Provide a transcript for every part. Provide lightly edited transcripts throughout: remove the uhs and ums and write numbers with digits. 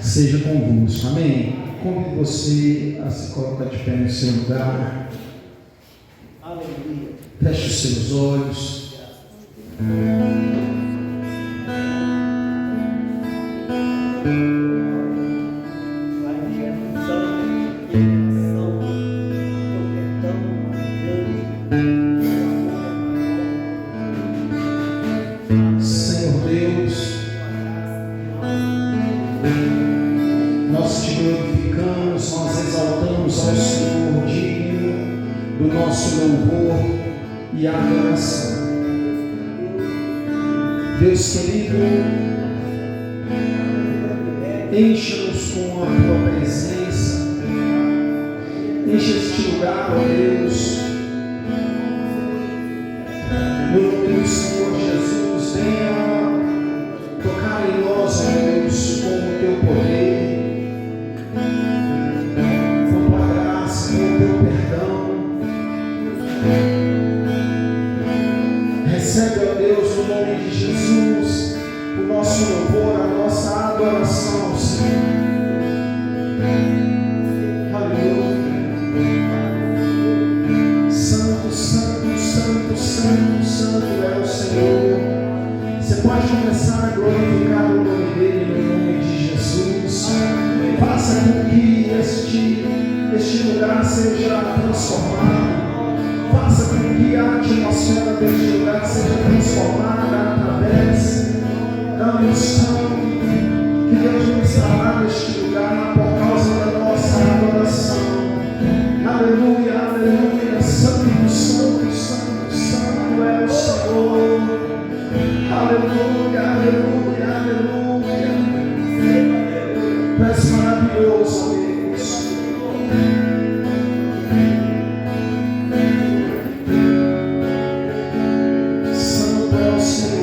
seja convosco. Amém? Convido você a se colocar de pé no seu lugar. Aleluia. Feche os seus olhos. Senhor Deus, nós te glorificamos, nós exaltamos ao Senhor digno do nosso louvor e adoração. Deus querido, enche-nos com a tua presença, enche este lugar, ó Deus, no nome do Senhor Jesus. Venha tocar em nós, ó Deus, com o teu poder, com tua graça, com o teu perdão. Recebe, ó Deus, no nome de Jesus, o nosso louvor, a nossa adoração ao Senhor. Aleluia. Santo, santo, santo, santo, santo é o Senhor. Você pode começar a glorificar o nome dele no nome de Jesus. Faça com que este lugar seja transformado. Faça com que a atmosfera deste lugar seja transformada através da unção que Deus ministrará neste lugar por causa da nossa adoração. Aleluia, aleluia. Santo, santo, santo, santo é o Senhor. Aleluia, aleluia, aleluia. Tu és maravilhoso, Deus. Santo é o Senhor.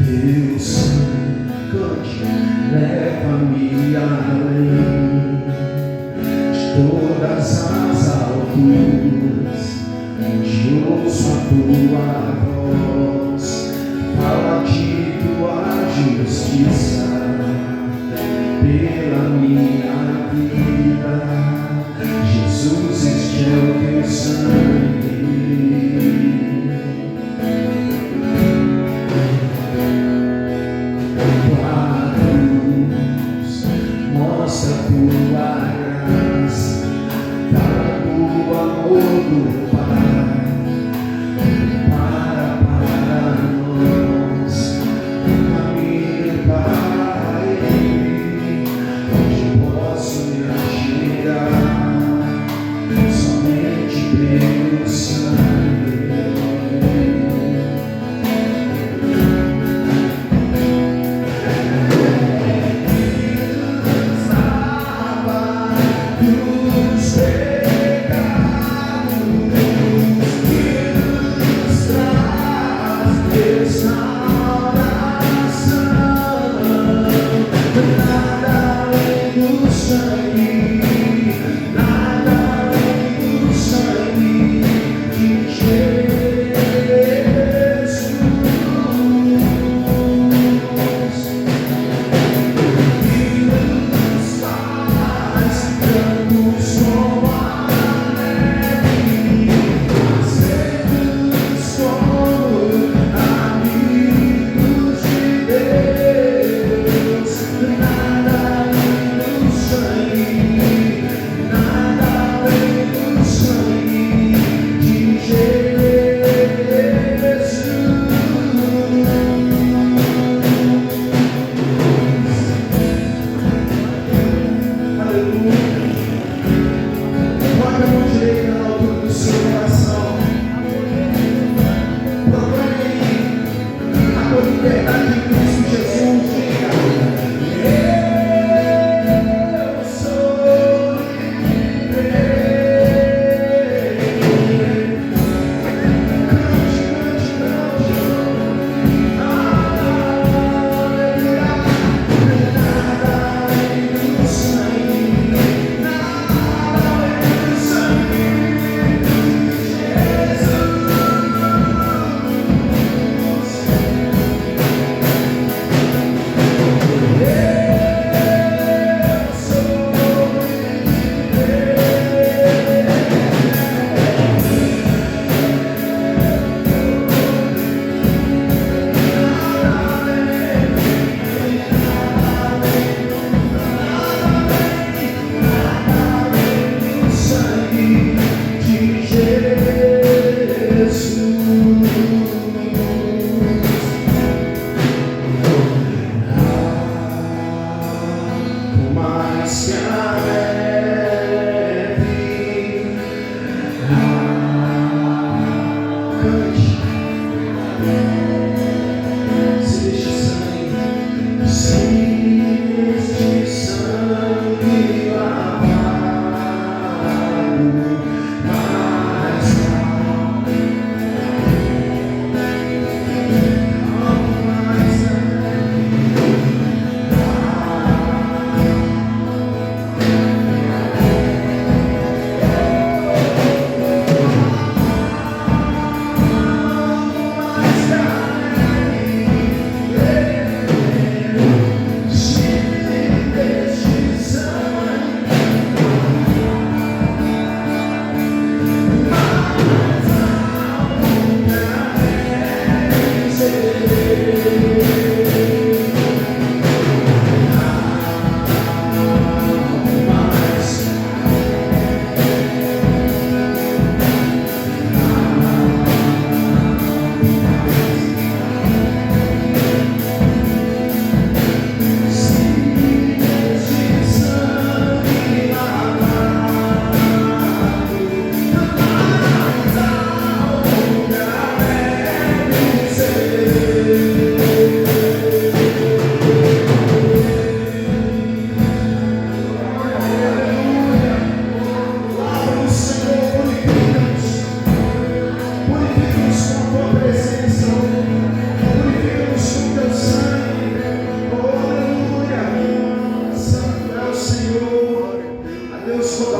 Deus, cante, leva-me além de todas as alturas, onde ouço a tua voz, fala de tua justiça pela minha vida. Jesus, este é o teu sangue. Tua cruz mostra tua graça, fala do amor do Pai, para nós um caminho para Ele, onde posso me achegar.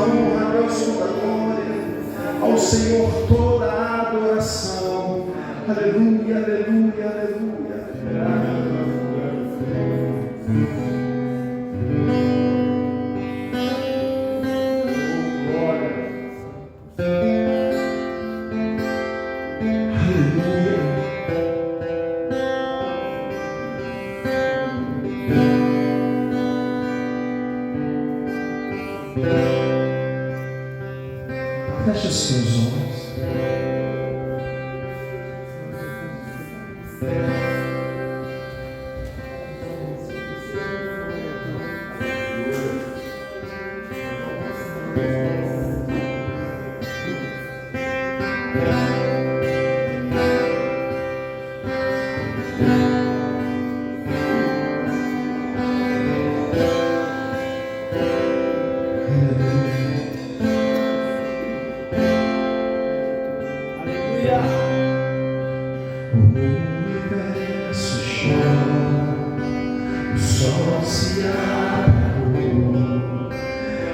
honra, a Deus toda a glória, ao Senhor toda a adoração. Aleluia, aleluia, aleluia. Feche os seus olhos.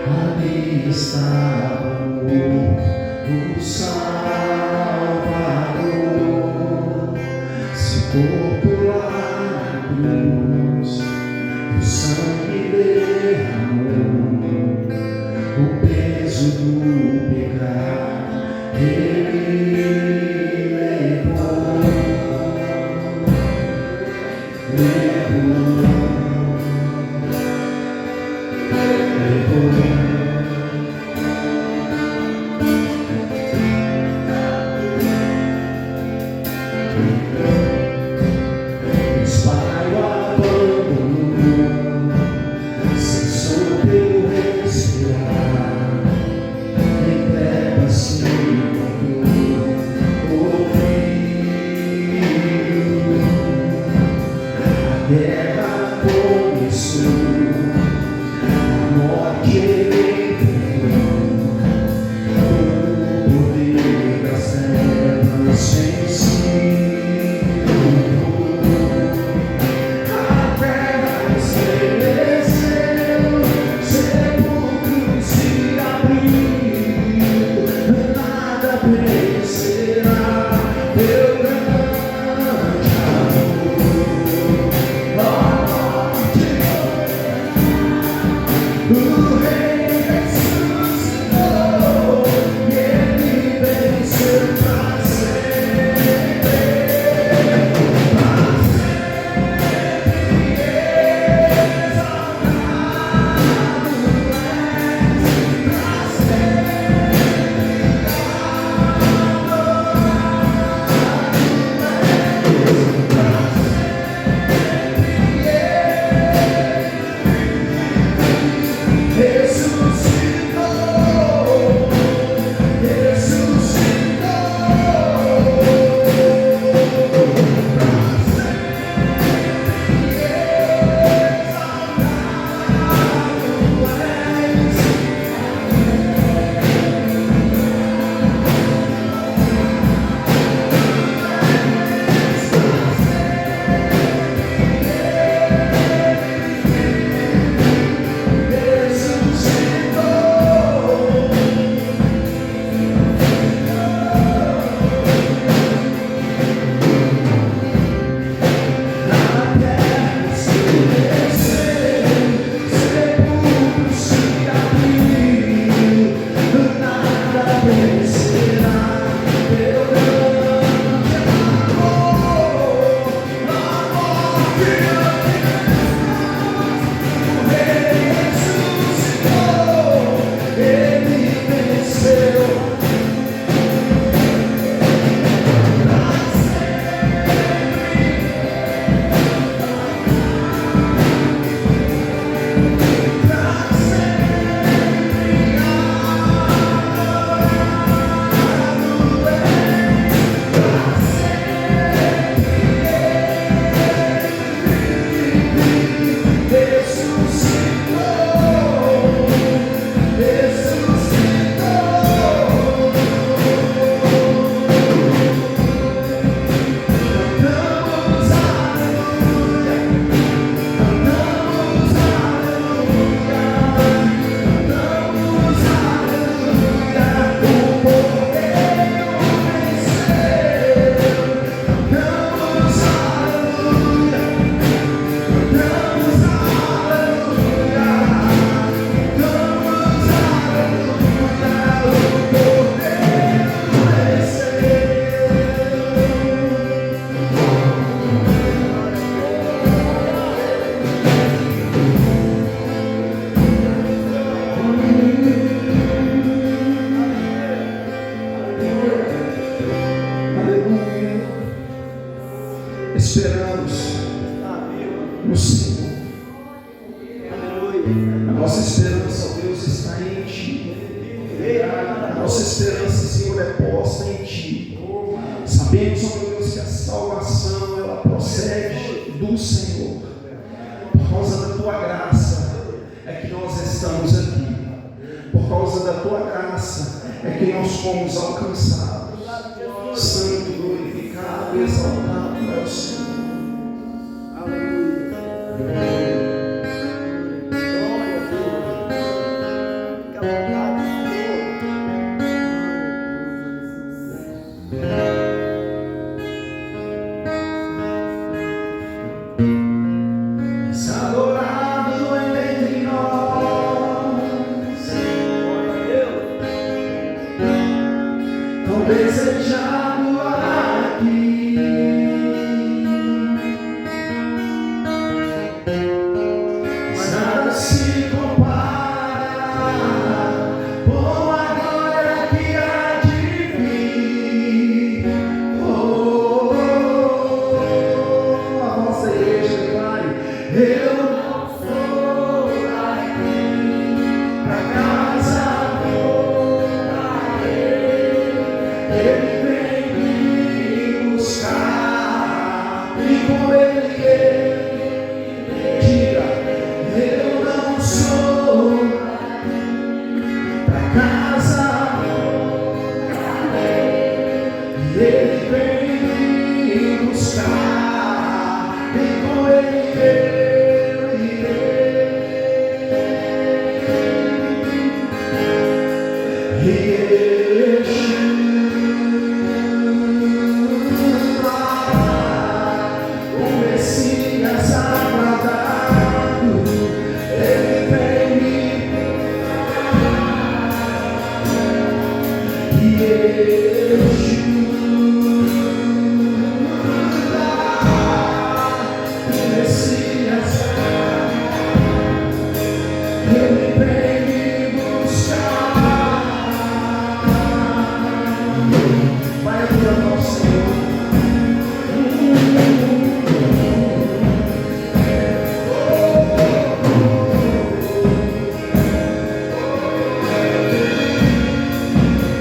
Ali está o Salvador. no Senhor. A nossa esperança, ó Deus, está em Ti. A nossa esperança, Senhor, é posta em Ti. Sabemos, ó Deus, que a salvação ela procede do Senhor. Por causa da Tua graça é que nós estamos aqui. Por causa da Tua graça é que nós fomos alcançados. Santo, glorificado, exaltado é o Senhor. Desejado aqui, nada se compara com a glória que há de vir. Oh, a nossa igreja declare: eu não sou daqui, pra casa voltarei. Ele vem me buscar e com Ele diga: eu não sou pra casa voltarei. Ele vem me buscar e com Ele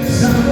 Santo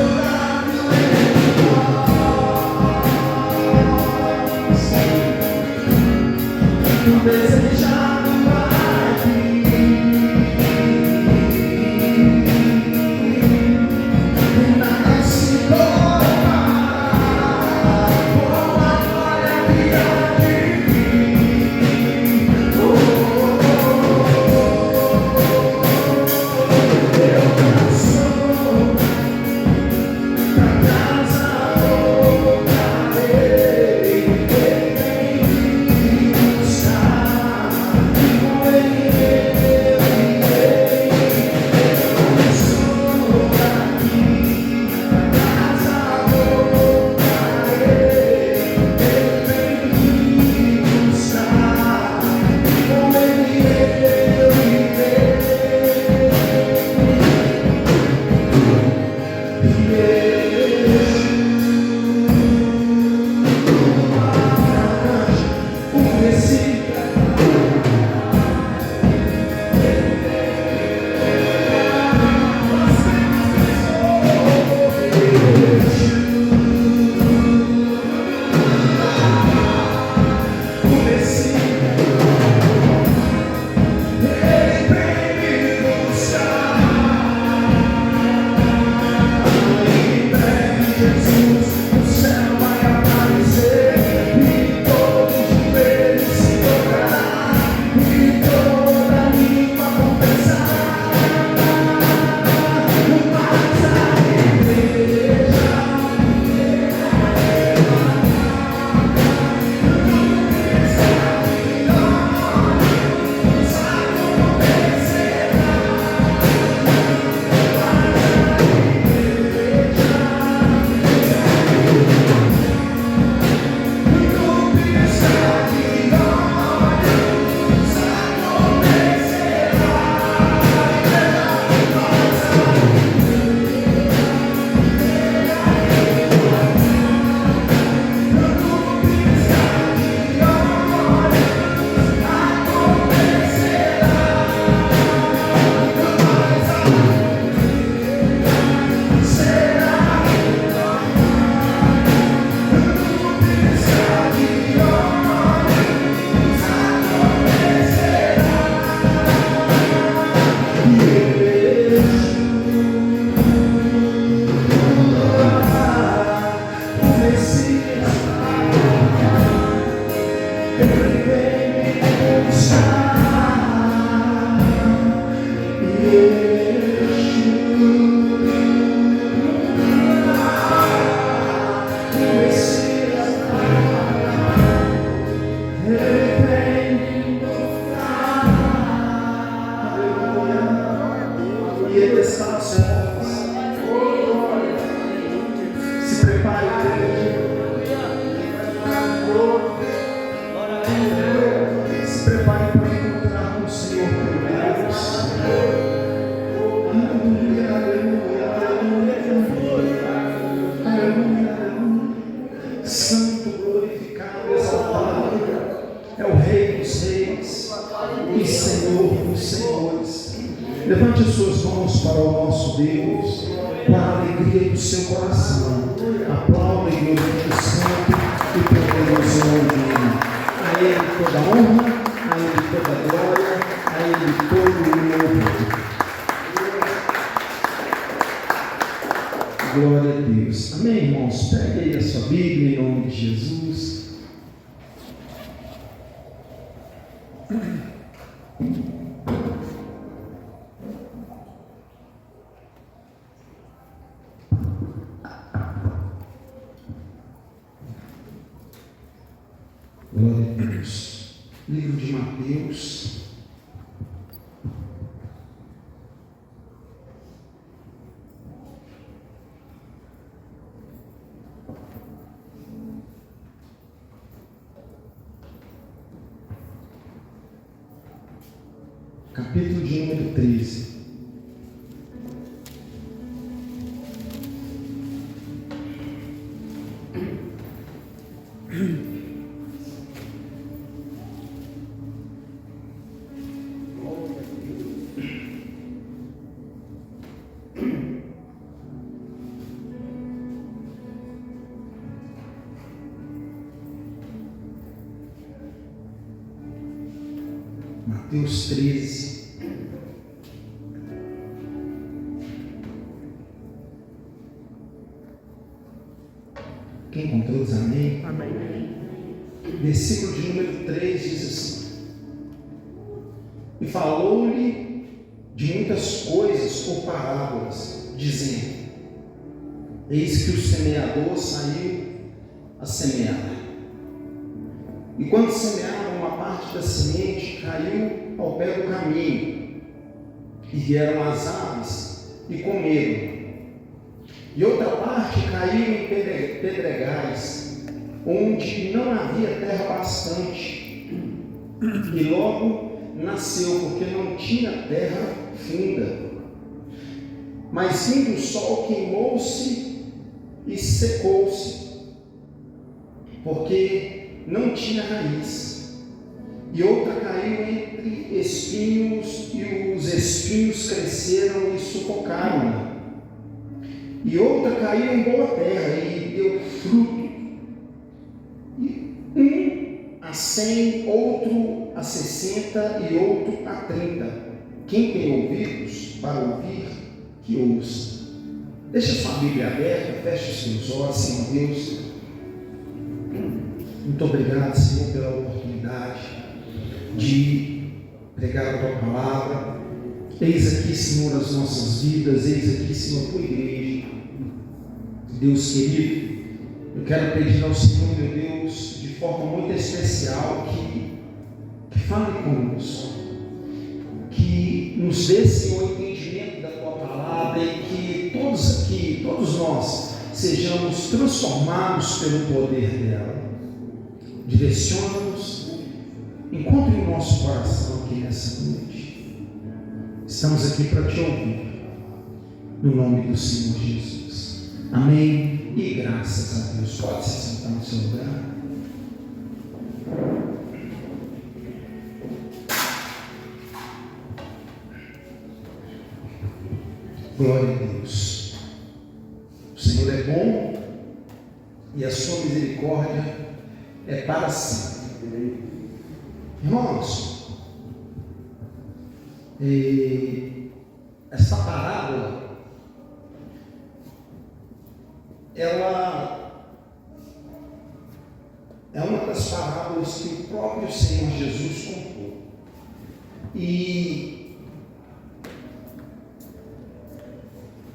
Levante as suas mãos para o nosso Deus, com a alegria do seu coração. Aplauda e glorifique o santo e poderoso nome dele. A Ele toda honra, a Ele toda glória, a Ele todo o louvor. Glória a Deus. Amém, irmãos? Pegue aí a sua Bíblia em nome de Jesus. Glória a Deus. Livro de Mateus. Capítulo de número 13. Mateus 13. Quem encontrou diz amém? Amém. Versículo de número 3 diz assim: E falou-lhe de muitas coisas por parábolas, dizendo: Eis que o semeador saiu a semear. E quando semearam, uma parte da semente caiu ao pé do caminho, e vieram as aves e comeram. E outra parte caiu em pedregais, onde não havia terra bastante, e logo nasceu, porque não tinha terra funda. Mas vindo o sol, queimou-se e secou-se, porque não tinha raiz. E outra caiu entre espinhos, e os espinhos cresceram e sufocaram-na. E outra caiu em boa terra e deu fruto, e um a 100, outro a 60 e outro a 30. Quem tem ouvidos para ouvir, que ouça. Deixa sua Bíblia aberta, feche os seus olhos, Senhor Deus. Muito obrigado, Senhor, pela oportunidade de pregar a Tua palavra. Eis aqui, Senhor, as nossas vidas, eis aqui, Senhor, a Tua igreja. Deus querido, eu quero pedir ao Senhor, meu Deus, de forma muito especial, que fale conosco, que nos dê, Senhor, o entendimento da Tua palavra, e que todos aqui, todos nós, sejamos transformados pelo poder dela. Direciona-nos, encontre o nosso coração aqui nessa noite. Estamos aqui para Te ouvir, no nome do Senhor Jesus. Amém e graças a Deus. Pode se sentar no seu lugar. Glória a Deus. O Senhor é bom e a sua misericórdia é para sempre. Irmãos, essa parábola ela é uma das parábolas que o próprio Senhor Jesus contou. E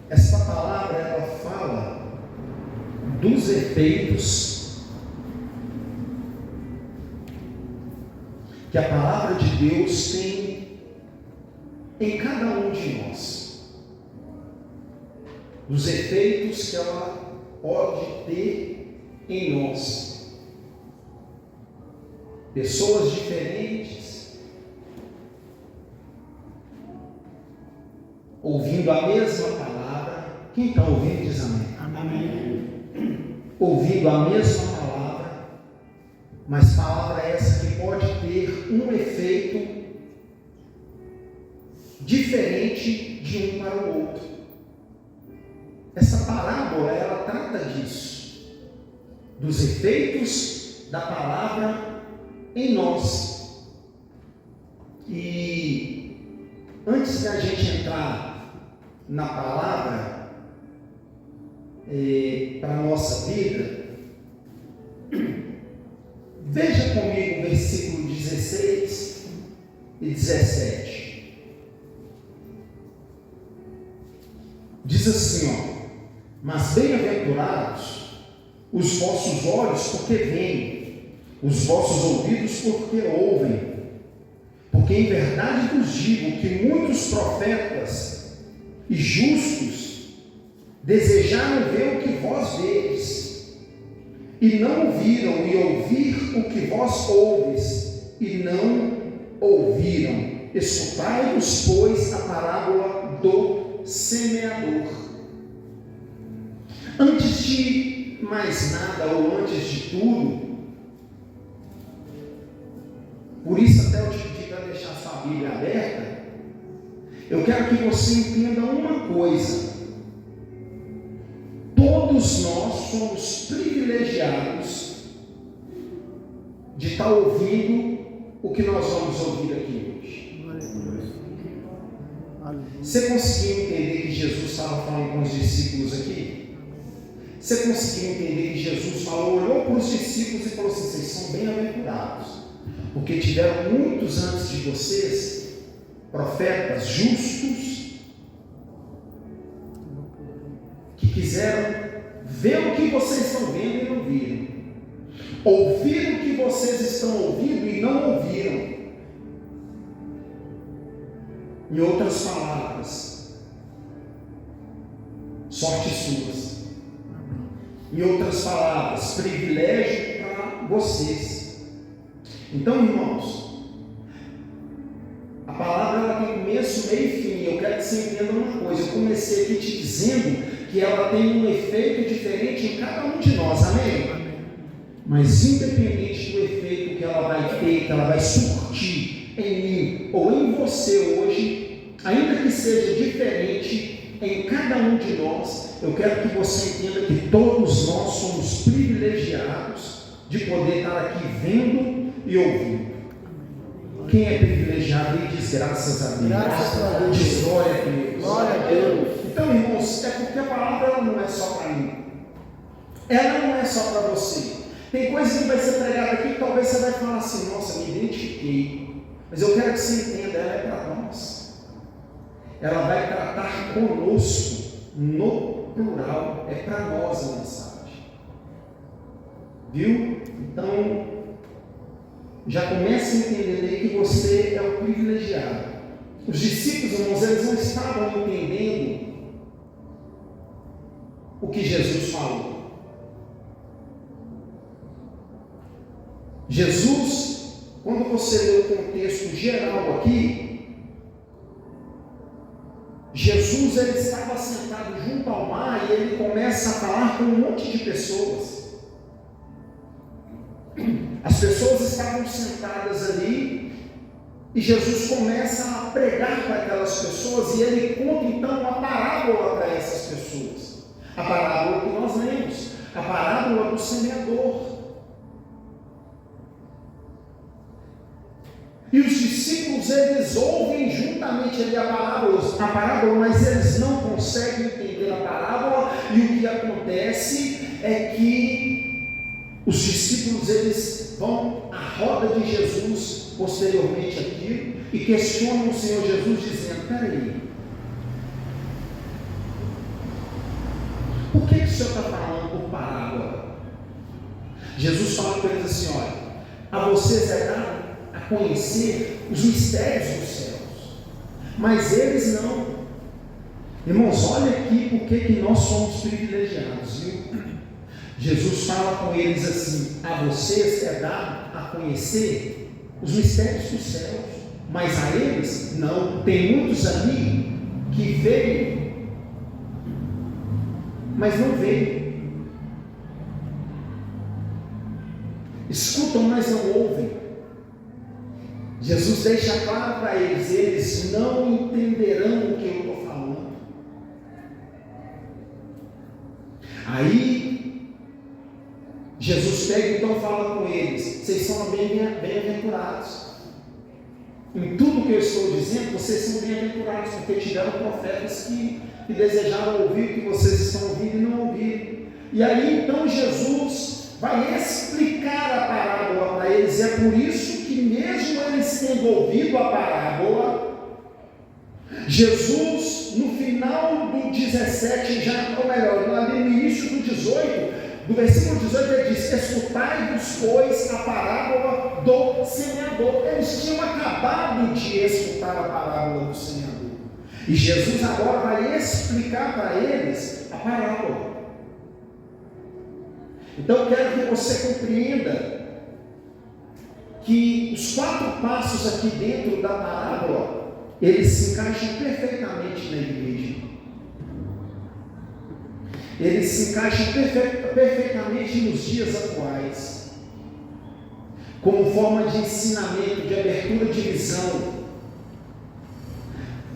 essa palavra, ela fala dos efeitos que a palavra de Deus tem em cada um de nós, dos efeitos que ela pode ter em nós. Pessoas diferentes, ouvindo a mesma palavra. Quem está ouvindo diz amém. Amém. Ouvindo a mesma palavra, mas palavra essa que pode ter um efeito diferente de um para o outro. Essa parábola, ela trata disso, dos efeitos da palavra em nós. E antes da gente entrar na palavra para a nossa vida, veja comigo o versículo 16 e 17. Diz assim, mas bem-aventurados os vossos olhos porque veem, os vossos ouvidos porque ouvem, porque em verdade vos digo que muitos profetas e justos desejaram ver o que vós vedes, e não viram, e ouvir o que vós ouves, e não ouviram. Escutai-vos, pois, a parábola do semeador. Antes de mais nada, ou antes de tudo, por isso até eu te pedi para deixar sua Bíblia aberta, eu quero que você entenda uma coisa: todos nós somos privilegiados de estar ouvindo o que nós vamos ouvir aqui hoje. Você conseguiu entender que Jesus estava falando com os discípulos aqui? Você conseguiu entender que Jesus falou, olhou para os discípulos e falou assim: vocês são bem-aventurados, porque tiveram muitos antes de vocês, profetas justos, que quiseram ver o que vocês estão vendo e não viram, ouvir o que vocês estão ouvindo e não ouviram. Em outras palavras, sorte suas. Em outras palavras, privilégio para vocês. Então, irmãos, a palavra ela tem começo, meio e fim. Eu quero que você entenda uma coisa. Eu comecei aqui te dizendo que ela tem um efeito diferente em cada um de nós, amém? Mas independente do efeito que ela vai ter, que ela vai surtir em mim ou em você hoje, ainda que seja diferente em cada um de nós, eu quero que você entenda que todos nós somos privilegiados de poder estar aqui vendo e ouvindo. Quem é privilegiado e diz graças a Deus? Graças a Deus. Diz glória a Deus. Glória a Deus. Então, irmãos, é porque a palavra ela não é só para mim. Ela não é só para você. Tem coisa que vai ser pregada aqui que talvez você vai falar assim: nossa, me identifiquei. Mas eu quero que você entenda, ela é para nós. Ela vai tratar conosco no plural. É para nós a mensagem. Viu? Então, já comece a entender aí que você é o privilegiado. Os discípulos, irmãos, eles não estavam entendendo o que Jesus falou. Jesus, quando você lê o contexto geral aqui, Jesus ele estava sentado junto ao mar e ele começa a falar com um monte de pessoas. As pessoas estavam sentadas ali e Jesus começa a pregar para aquelas pessoas e ele conta então uma parábola para essas pessoas. A parábola que nós lemos, a parábola do semeador. E os discípulos, eles ouvem juntamente ali a parábola, mas eles não conseguem entender a parábola, e o que acontece é que os discípulos, eles vão à roda de Jesus, posteriormente aquilo, e questionam o Senhor Jesus, dizendo: peraí, por que o Senhor está falando por parábola? Jesus fala para eles assim: olha, a vocês é dado a conhecer os mistérios dos céus, mas eles não. Irmãos, olha aqui porque que nós somos privilegiados, viu? Jesus fala com eles assim: a vocês é dado a conhecer os mistérios dos céus, mas a eles não. Tem muitos ali que veem, mas não veem, escutam, mas não ouvem. Jesus deixa claro para eles: eles não entenderão o que eu estou falando. Aí Jesus pega então e fala com eles: vocês são bem-aventurados. Em tudo que eu estou dizendo, vocês são bem-aventurados, porque tiveram profetas que desejaram ouvir o que vocês estão ouvindo e não ouviram. E aí então Jesus vai explicar a parábola para eles, e é por isso que mesmo eles tendo ouvido a parábola, Jesus no final do 17, já, ou melhor, ali no início do 18, do versículo 18 ele diz: escutai-vos, pois, a parábola do semeador. Eles tinham acabado de escutar a parábola do semeador, e Jesus agora vai explicar para eles a parábola. Então eu quero que você compreenda que os 4 passos aqui dentro da parábola, eles se encaixam perfeitamente na igreja. Eles se encaixam perfeitamente nos dias atuais, como forma de ensinamento, de abertura de visão.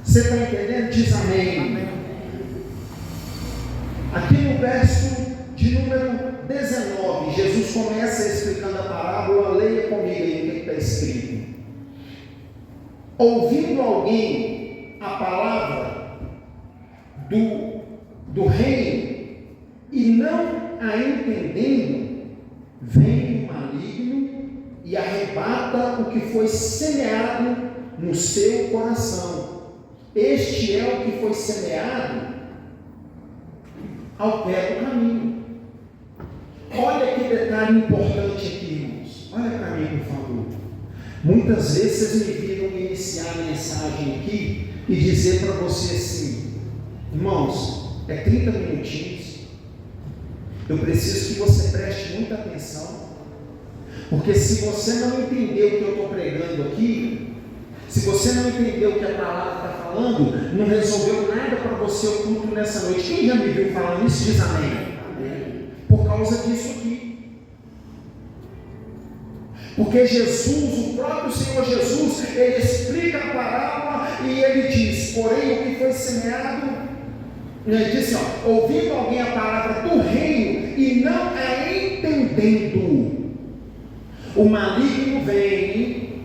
Você está entendendo? Diz amém. Amém. Aqui no verso de número 19, Jesus começa explicando a parábola. Leia comigo aí o que está escrito. Ouvindo alguém a palavra do reino e não a entendendo, vem o maligno e arrebata o que foi semeado no seu coração. Este é o que foi semeado ao pé do caminho. Olha que detalhe importante aqui, irmãos. Olha para mim, por favor. Muitas vezes vocês me viram iniciar a mensagem aqui e dizer para você assim: irmãos, é 30 minutinhos, eu preciso que você preste muita atenção, porque se você não entender o que eu estou pregando aqui, se você não entender o que a palavra está falando, não resolveu nada para você o culto nessa noite. Quem já me viu falando isso, diz amém. Amém. Por causa disso aqui. Porque Jesus, o próprio Senhor Jesus, ele explica a parábola e ele diz: porém o que foi semeado, ele diz assim, ouvindo alguém a palavra do reino e não a entendendo, o maligno vem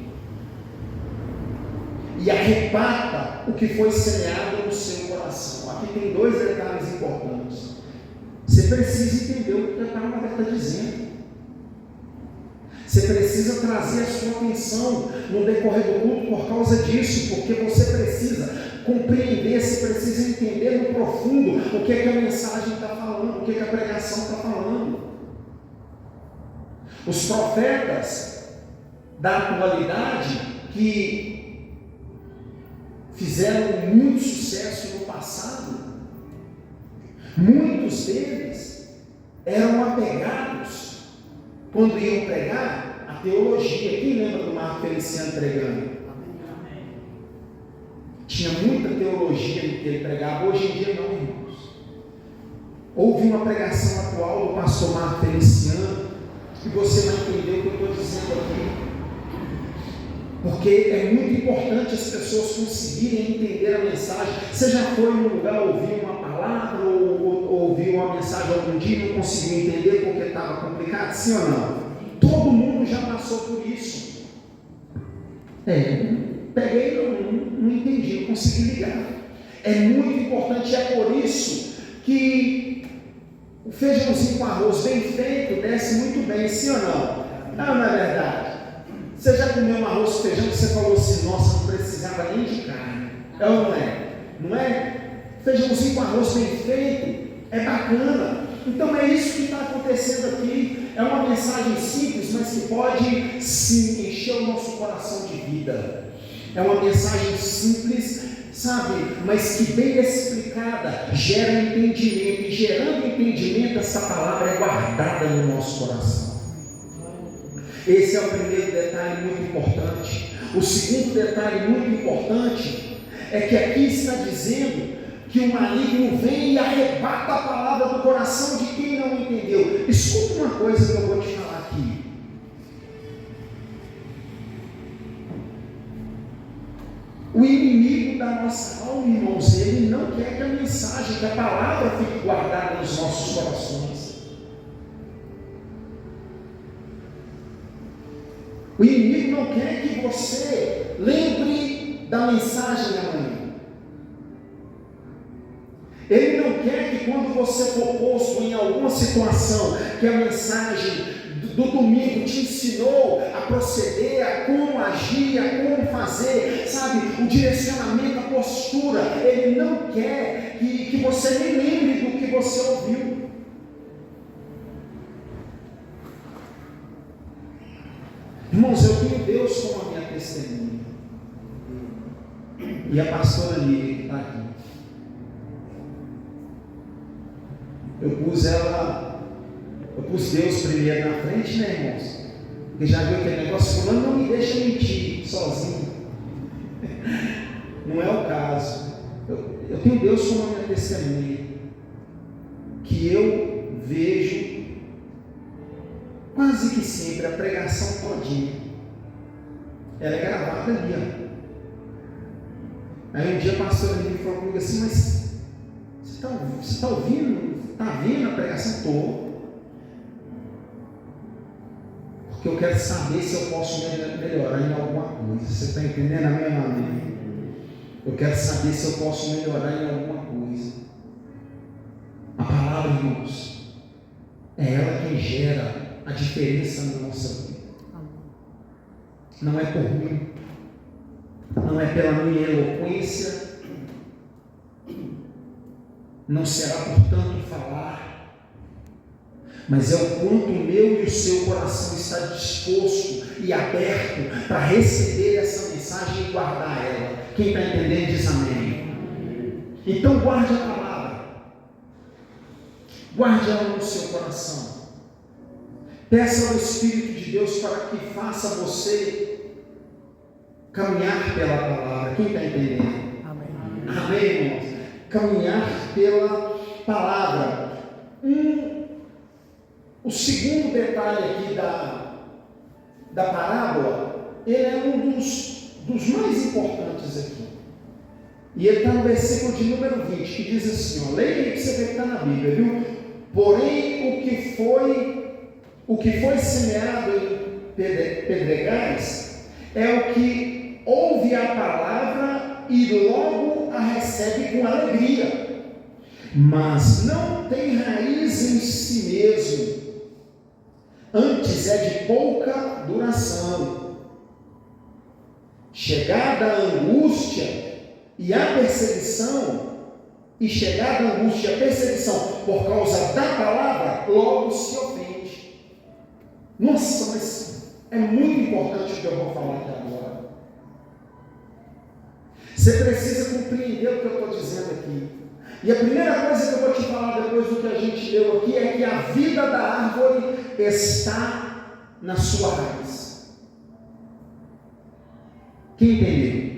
e arrebata o que foi semeado no seu coração. Aqui tem 2 detalhes importantes. Você precisa entender o que a palavra está dizendo. Você precisa trazer a sua atenção no decorrer do culto por causa disso, porque você precisa compreender, você precisa entender no profundo o que é que a mensagem está falando, o que é que a pregação está falando. Os profetas da atualidade que fizeram muito sucesso no passado, muitos deles eram apegados, quando iam pregar, a teologia. Quem lembra do Marco Feliciano pregando? Tinha muita teologia no que ele pregava. Hoje em dia não, irmãos. Houve uma pregação atual do pastor Marco Feliciano, que você vai entender o que eu estou dizendo aqui, porque é muito importante as pessoas conseguirem entender a mensagem. Você já foi em um lugar ouvir uma palavra ou ouviu uma mensagem algum dia e não conseguiu entender porque estava complicado? Sim ou não? Todo mundo já passou por isso. Peguei e não entendi, não consegui ligar. É muito importante, é por isso que O feijãozinho com arroz bem feito desce muito bem, sim ou não? Não é verdade? Você já comeu um arroz com feijão que você falou assim, nossa, não precisava nem de carne. É ou não é? Não é? Feijãozinho com arroz bem feito é bacana. Então é isso que está acontecendo aqui. É uma mensagem simples, mas que pode sim encher o nosso coração de vida. É uma mensagem simples, sabe, mas que bem explicada gera entendimento, e gerando entendimento essa palavra é guardada no nosso coração. Esse é o primeiro detalhe muito importante. O segundo detalhe muito importante é que aqui está dizendo que o maligno vem e arrebata a palavra do coração de quem não entendeu. Escuta uma coisa que eu vou te falar aqui. O inimigo da nossa alma, irmãos, ele não quer que a mensagem, que a palavra fique guardada nos nossos corações. O inimigo não quer que você lembre da mensagem amanhã. Ele não quer que quando você for posto em alguma situação, que a mensagem do domingo te ensinou a proceder, a como agir, a como fazer, sabe, o direcionamento, a postura, ele não quer que você nem lembre do que você ouviu. Irmãos, eu tenho Deus como a minha testemunha, e a pastora Lívia que está aqui, eu pus Deus primeiro na frente, né, irmãos? Porque já viu aquele negócio, fulano não me deixa mentir sozinho. Não é o caso. Eu tenho Deus como a minha testemunha, que eu vejo quase que sempre a pregação todinha. Ela é gravada ali, ó. Aí um dia a pastora me falou comigo assim, mas você está ouvindo? Está vendo a pregação toda? Porque eu quero saber se eu posso melhorar em alguma coisa. Você está entendendo a minha maneira? Eu quero saber se eu posso melhorar em alguma coisa. A palavra, irmãos, é ela quem gera a diferença na nossa vida. Não é por mim, não é pela minha eloquência, não será por tanto falar, mas é o quanto o meu e o seu coração está disposto e aberto para receber essa mensagem e guardar ela. Quem está entendendo diz amém. Então guarde a palavra, guarde ela no seu coração, peça ao Espírito de Deus para que faça você caminhar pela palavra. Quem está entendendo? Amém. Amém, irmãos? Caminhar pela palavra. O segundo detalhe aqui da parábola, ele é um dos mais importantes aqui. E ele está no versículo de número 20, que diz assim, ó, leia aí que você vê que está na Bíblia, viu? Porém, o que foi semeado em pedregais é o que ouve a palavra e logo a recebe com alegria, mas não tem raiz em si mesmo, antes é de pouca duração. Chegada a angústia e a perseguição, por causa da palavra, logo se ofende. Nossa, mas é muito importante o que eu vou falar aqui agora. Você precisa compreender o que eu estou dizendo aqui. E a primeira coisa que eu vou te falar depois do que a gente leu aqui é que a vida da árvore está na sua raiz. Quem entendeu?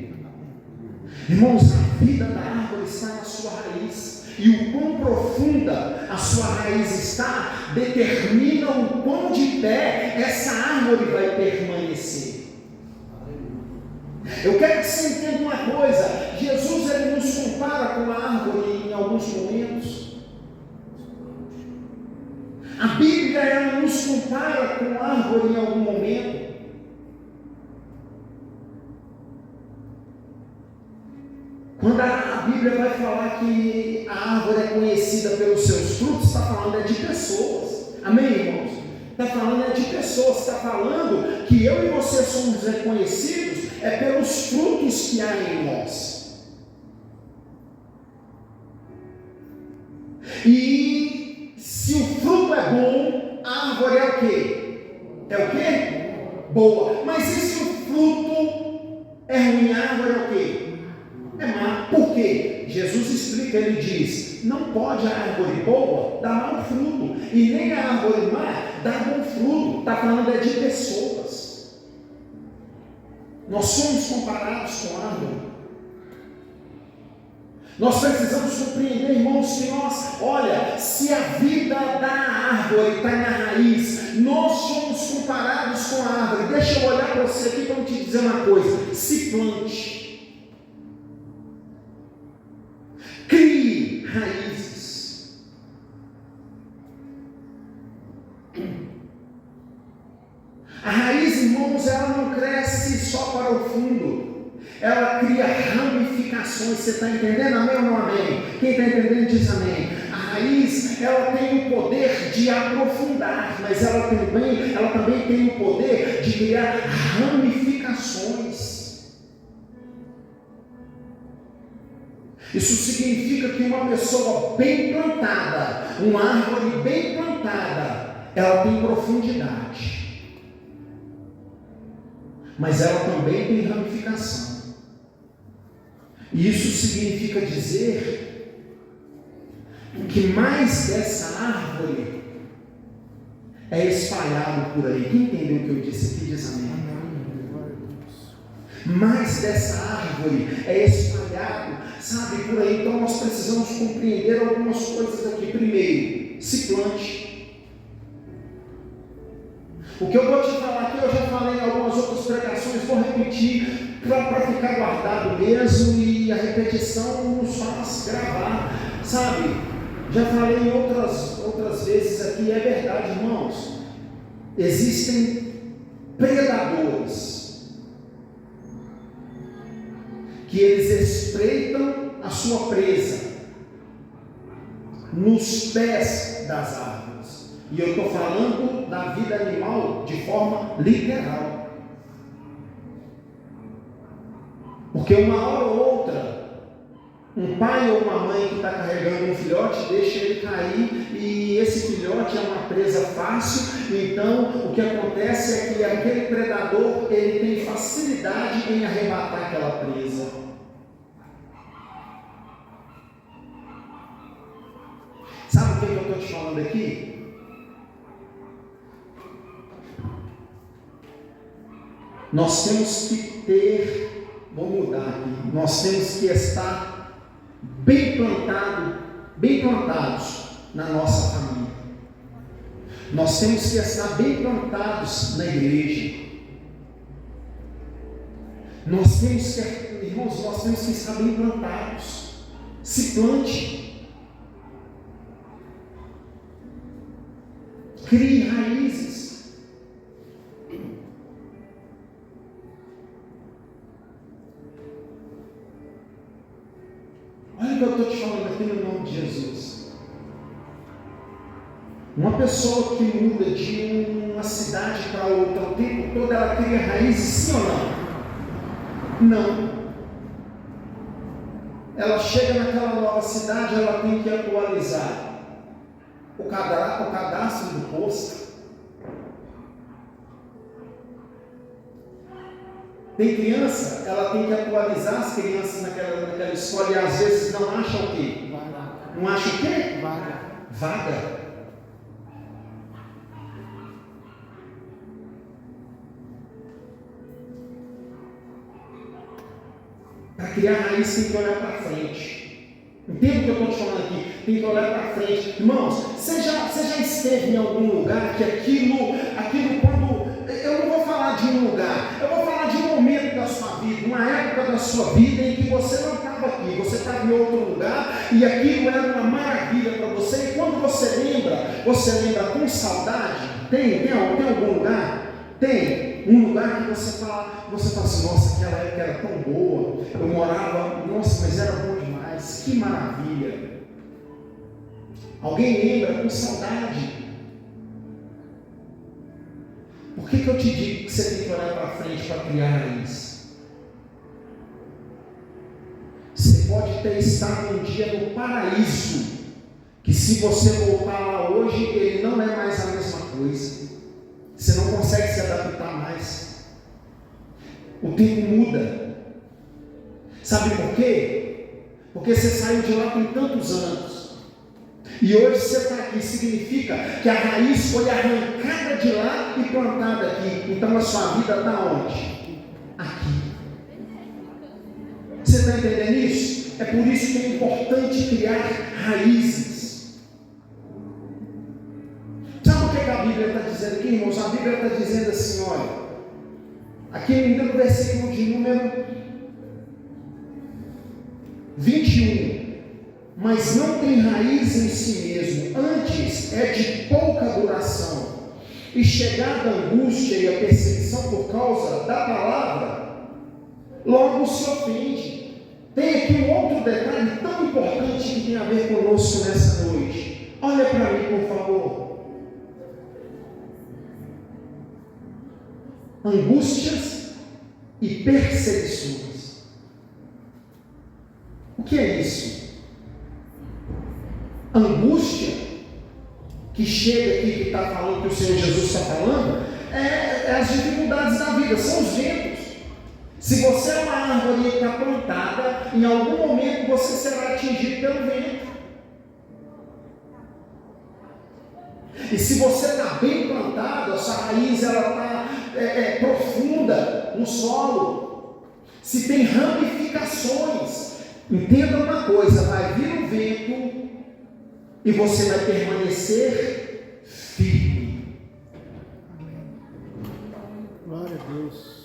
Irmãos, a vida da árvore está na sua raiz. E o quão profunda a sua raiz está, determina o quão de pé essa árvore vai permanecer. Eu quero que você entenda uma coisa. Jesus, ele nos compara com a árvore em alguns momentos. A Bíblia, ela nos compara com a árvore em algum momento. Quando a Bíblia vai falar que a árvore é conhecida pelos seus frutos, está falando de Amém, irmãos? Está falando de pessoas, está falando que eu e você somos reconhecidos pelos frutos que há em nós. E se o fruto é bom, a árvore é o quê? É o quê? Boa. Mas e se o fruto é ruim, a árvore é o quê? É má. Por quê? Jesus explica, ele diz, não pode a árvore boa dar mau fruto, e nem a árvore má dar bom fruto. Está falando de pessoas. Nós somos comparados com a árvore. Nós precisamos compreender, irmãos, que olha, se a vida da árvore está na raiz, nós somos comparados com a árvore. Deixa eu olhar para você aqui para te dizer uma coisa: se plante, crie raízes. A raiz, irmãos, ela não cresce só para o fundo, ela cria ramificações. Você está entendendo? Amém ou não amém? Quem está entendendo diz amém. A raiz, ela tem o poder de aprofundar, mas ela também tem o poder de criar ramificações. Isso significa que uma pessoa bem plantada, uma árvore bem plantada, ela tem profundidade, mas ela também tem ramificação. E isso significa dizer que mais dessa árvore é espalhado por aí. Quem entendeu o que eu disse aqui diz amém. Mais dessa árvore é espalhado, sabe, por aí. Então nós precisamos compreender algumas coisas aqui. Primeiro, se plante. O que eu vou te falar aqui, eu já falei em algumas outras pregações, vou repetir para ficar guardado mesmo, e a repetição nos faz gravar, sabe? Já falei outras vezes aqui, é verdade, irmãos. Existem predadores que eles espreitam a sua presa nos pés das árvores. E eu estou falando da vida animal de forma literal. Porque uma hora ou outra, um pai ou uma mãe que está carregando um filhote, deixa ele cair, e esse filhote é uma presa fácil. Então o que acontece é que aquele predador, ele tem facilidade em arrebatar aquela presa. Sabe o que eu estou te falando aqui? Nós temos que vou mudar aqui, nós temos que estar bem plantados na nossa família. Nós temos que estar bem plantados na igreja. Irmãos, nós temos que estar bem plantados. Se plante. Crie raízes. Olha o que eu estou te falando aqui no nome de Jesus. Uma pessoa que muda de uma cidade para outra o tempo todo, ela cria raízes, sim ou não? Não. Ela chega naquela nova cidade, ela tem que atualizar o cadastro do posto. Tem criança, ela tem que atualizar as crianças naquela escola, e às vezes não acha o quê? Vaga. Não acha o quê? Vaga. Para criar raiz tem que olhar para frente. Entende o que eu estou te falando aqui? Tem que olhar para frente. Irmãos, você já esteve em algum lugar que aquilo quando... Eu não vou falar de um lugar, eu vou falar de um momento da sua vida, uma época da sua vida em que você não estava aqui, você estava em outro lugar, e aquilo era uma maravilha para você, e quando você lembra com saudade. Tem algum lugar? Tem um lugar que você fala assim, nossa, aquela época era tão boa, eu morava, nossa, mas era bom demais, que maravilha. Alguém lembra com saudade? que eu te digo que você tem que olhar para frente para criar raiz? Você pode ter estado um dia no paraíso, que se você voltar lá hoje, ele não é mais a mesma coisa. Você não consegue se adaptar mais. O tempo muda. Sabe por quê? Porque você saiu de lá com tantos anos. E hoje você está aqui, significa que a raiz foi arrancada de lá e plantada aqui. Então a sua vida está onde? Aqui. Você está entendendo isso? É por isso que é importante criar raízes. Sabe o que a Bíblia está dizendo aqui, irmãos? A Bíblia está dizendo assim, olha, aqui no versículo de número 21, mas não tem raiz em si mesmo, antes é de pouca duração, e chegada a angústia e a perseguição por causa da palavra, logo se ofende. Tem aqui um outro detalhe tão importante que tem a ver conosco nessa noite. Olha para mim, por favor. Angústias e perseguições. O que é isso? Angústia, que chega aqui, que está falando, que o Senhor Jesus está falando, é as dificuldades da vida, são os ventos. Se você é uma árvore que está plantada, em algum momento você será atingido pelo vento. E se você está bem plantado, a sua raiz está profunda no solo, se tem ramificações, entenda uma coisa, vai vir um vento e você vai permanecer firme. Glória a Deus.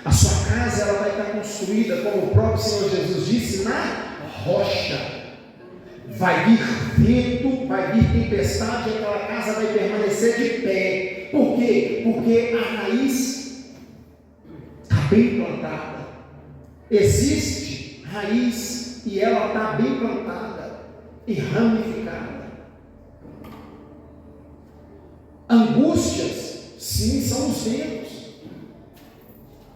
A sua casa ela vai estar construída, como o próprio Senhor Jesus disse, na rocha. Vai vir vento, vai vir tempestade, e aquela casa vai permanecer de pé. Por quê? Porque a raiz está bem plantada. Existe raiz e ela está bem plantada e ramificada. Angústias, sim, são os ventos.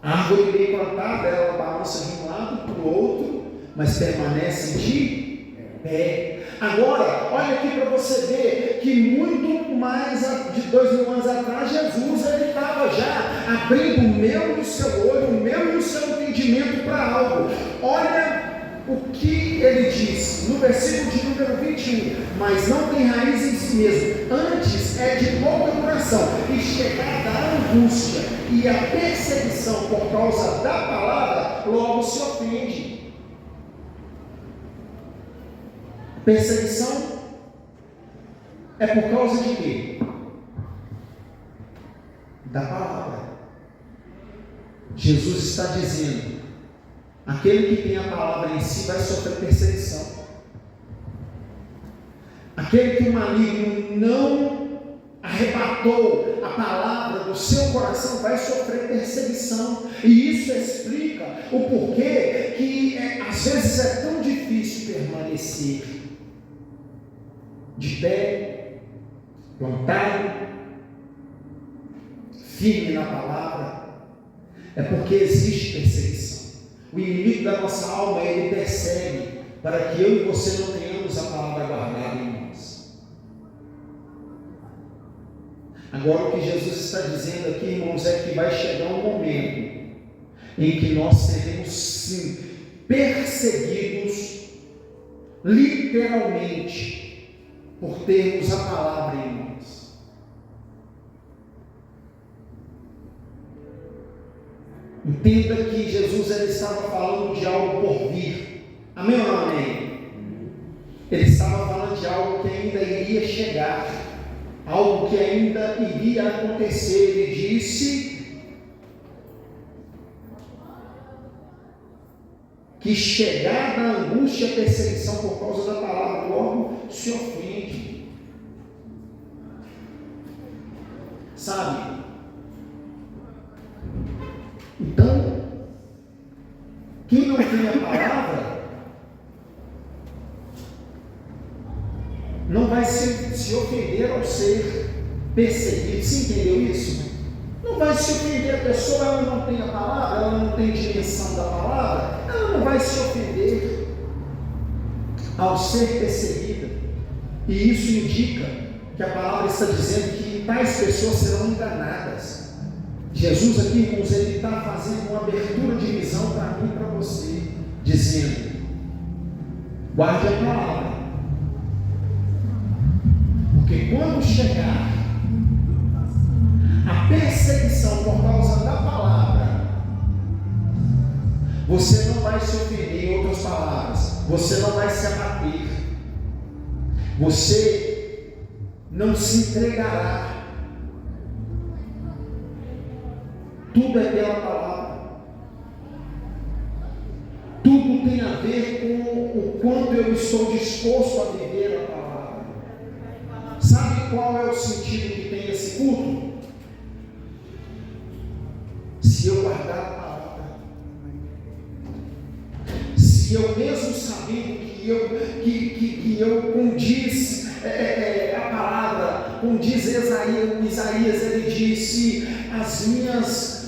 A árvore bem plantada, ela balança de um lado para o outro, mas permanece de pé. Agora, olha aqui para você ver que muito mais de 2000 anos atrás, Jesus ele estava já abrindo o meu e o seu olho, o meu e o seu entendimento para algo. Olha o que ele diz no versículo de número 21, mas não tem raiz em si mesmo, antes é de pouca duração, e chegada a angústia e a perseguição por causa da palavra, logo se ofende. Perseguição é por causa de quê? Da palavra. Jesus está dizendo, aquele que tem a palavra em si vai sofrer perseguição. Aquele que o maligno não arrebatou a palavra do seu coração vai sofrer perseguição. E isso explica o porquê que às vezes é tão difícil permanecer de pé, plantado, firme na palavra. É porque existe perseguição. O inimigo da nossa alma, ele persegue para que eu e você não tenhamos a palavra guardada em nós. Agora o que Jesus está dizendo aqui, irmãos, é que vai chegar um momento em que nós seremos sim perseguidos literalmente por termos a palavra em nós. Entenda que Jesus ele estava falando de algo por vir. Amém ou não amém? Ele estava falando de algo que ainda iria chegar, algo que ainda iria acontecer. Ele disse que chegada a angústia e a perseguição por causa da palavra, logo se ofende. Sabe? Então, quem não tem a palavra não vai se ofender ao ser perseguido. Você entendeu isso? Não vai se ofender a pessoa, ela não tem a palavra, ela não tem dimensão da palavra, ela não vai se ofender ao ser perseguida. E isso indica que a palavra está dizendo que tais pessoas serão enganadas. Jesus aqui, irmãos, ele está fazendo uma abertura de visão para mim e para você, dizendo: guarde a palavra, porque quando chegar a perseguição por causa da palavra, você não vai se ofender. Em outras palavras, você não vai se abater, você não se entregará. Tudo é pela palavra, tudo tem a ver com o quanto eu estou disposto a viver a palavra. Sabe qual é o sentido que tem esse culto? Se eu guardar a palavra, se eu mesmo sabendo que eu condiz a palavra, condiz Isaías, ele disse: as minhas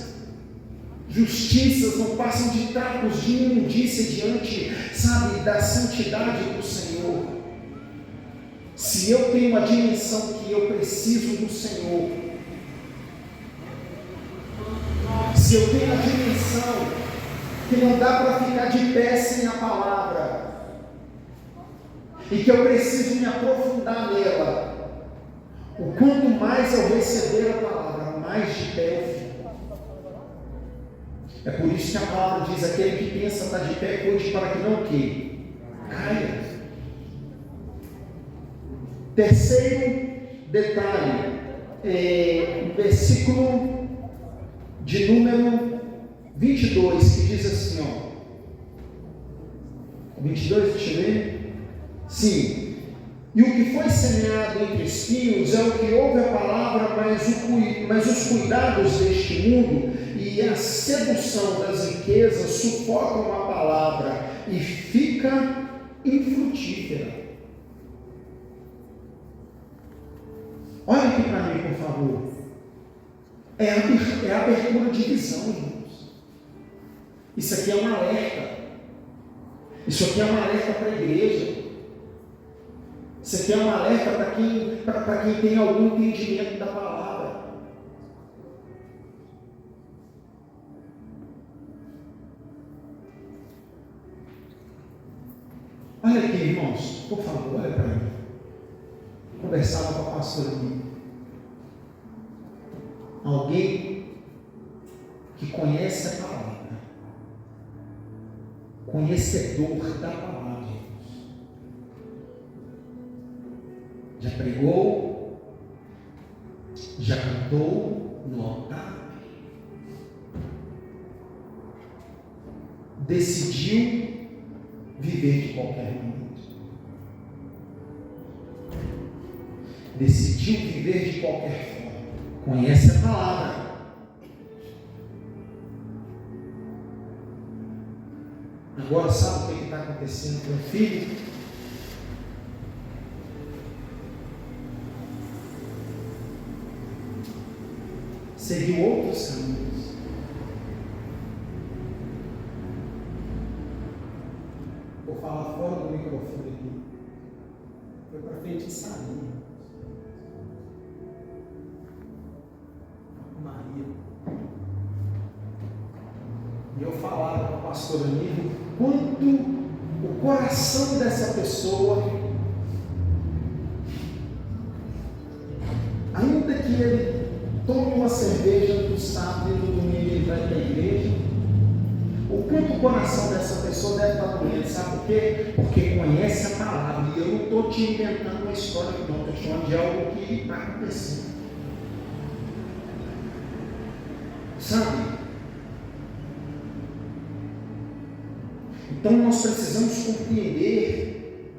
justiças não passam de trapos de imundícia diante, sabe, da santidade do Senhor. Se eu tenho uma dimensão que eu preciso do Senhor, se eu tenho a dimensão que não dá para ficar de pé sem a palavra, e que eu preciso me aprofundar nela, o quanto mais eu receber a palavra, mais de pé eu fico. É por isso que a palavra diz: aquele que pensa estar de pé, cuide para que não caia. Terceiro detalhe, o versículo de número 22, que diz assim, 22, deixa eu ver. Sim. E o que foi semeado entre espinhos é o que ouve a palavra, mas os cuidados deste mundo e a sedução das riquezas sufocam a palavra e fica infrutífera. Olha aqui para mim, por favor. É a abertura de visão, irmãos. Isso aqui é um alerta. Isso aqui é um alerta para a igreja. Isso aqui é um alerta para quem tem algum entendimento da palavra. Olha aqui, irmãos, por favor, olha para mim. Conversava com a pastora aqui. Alguém que conhece a palavra, conhecedor da palavra. Já pregou, já cantou no altar, decidiu viver de qualquer momento, decidiu viver de qualquer forma, conhece a palavra. Agora sabe o que está acontecendo com o filho? Seguiu outros caminhos. Vou falar fora do microfone aqui. Foi para feitiçaria. Maria. E eu falava com a pastora Nívia quanto o coração dessa pessoa, ainda que ele tome uma cerveja no sábado e no domingo ele vai para a igreja, o quanto o coração dessa pessoa deve estar doendo, sabe por quê? Porque conhece a palavra. E eu não estou te inventando uma história, não, estou te falando de algo que está acontecendo. Sabe? Então nós precisamos compreender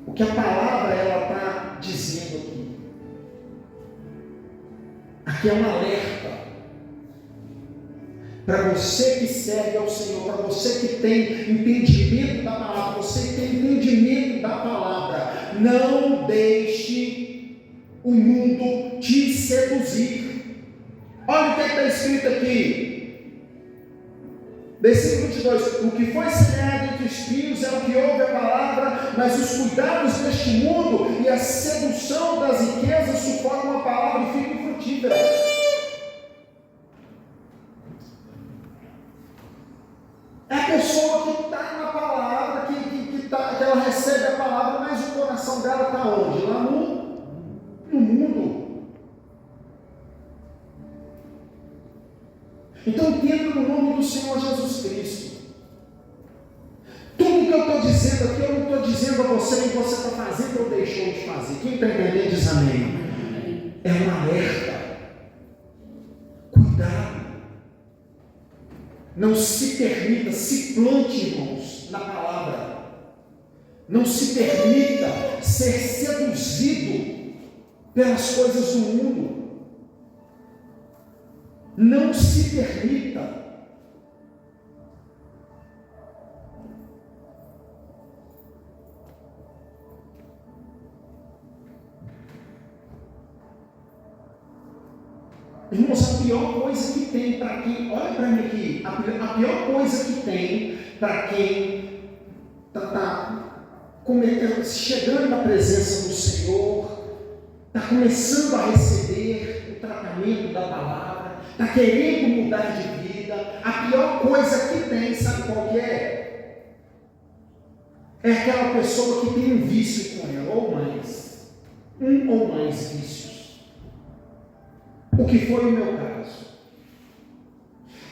o que a palavra ela está dizendo aqui. Aqui é um alerta para você que serve ao Senhor, para você que tem entendimento da palavra, você que tem entendimento da palavra. Não deixe o mundo te seduzir. Olha o que está escrito aqui, versículo 22: o que foi semeado entre espinhos é o que ouve a palavra, mas os cuidados deste mundo e a sedução das riquezas sufocam a palavra e ficam infrutíferas. É a pessoa que está na palavra, que ela recebe a palavra, mas o coração dela está onde? Lá no mundo. Então entenda no nome do Senhor Jesus Cristo. Tudo que eu estou dizendo aqui, eu não estou dizendo a você o que você está fazendo ou deixou de fazer. Quem está entendendo diz amém. É um alerta. Cuidado. Não se permita, se plante, irmãos, na palavra. Não se permita ser seduzido pelas coisas do mundo. Não se permita. Irmãos, a pior coisa que tem para quem, olha para mim aqui, a pior coisa que tem para quem está chegando na presença do Senhor, está começando a receber o tratamento da palavra, está querendo mudar de vida, a pior coisa que tem, sabe qual que é? É aquela pessoa que tem um vício com ela, ou mais, um ou mais vícios. O que foi o meu caso?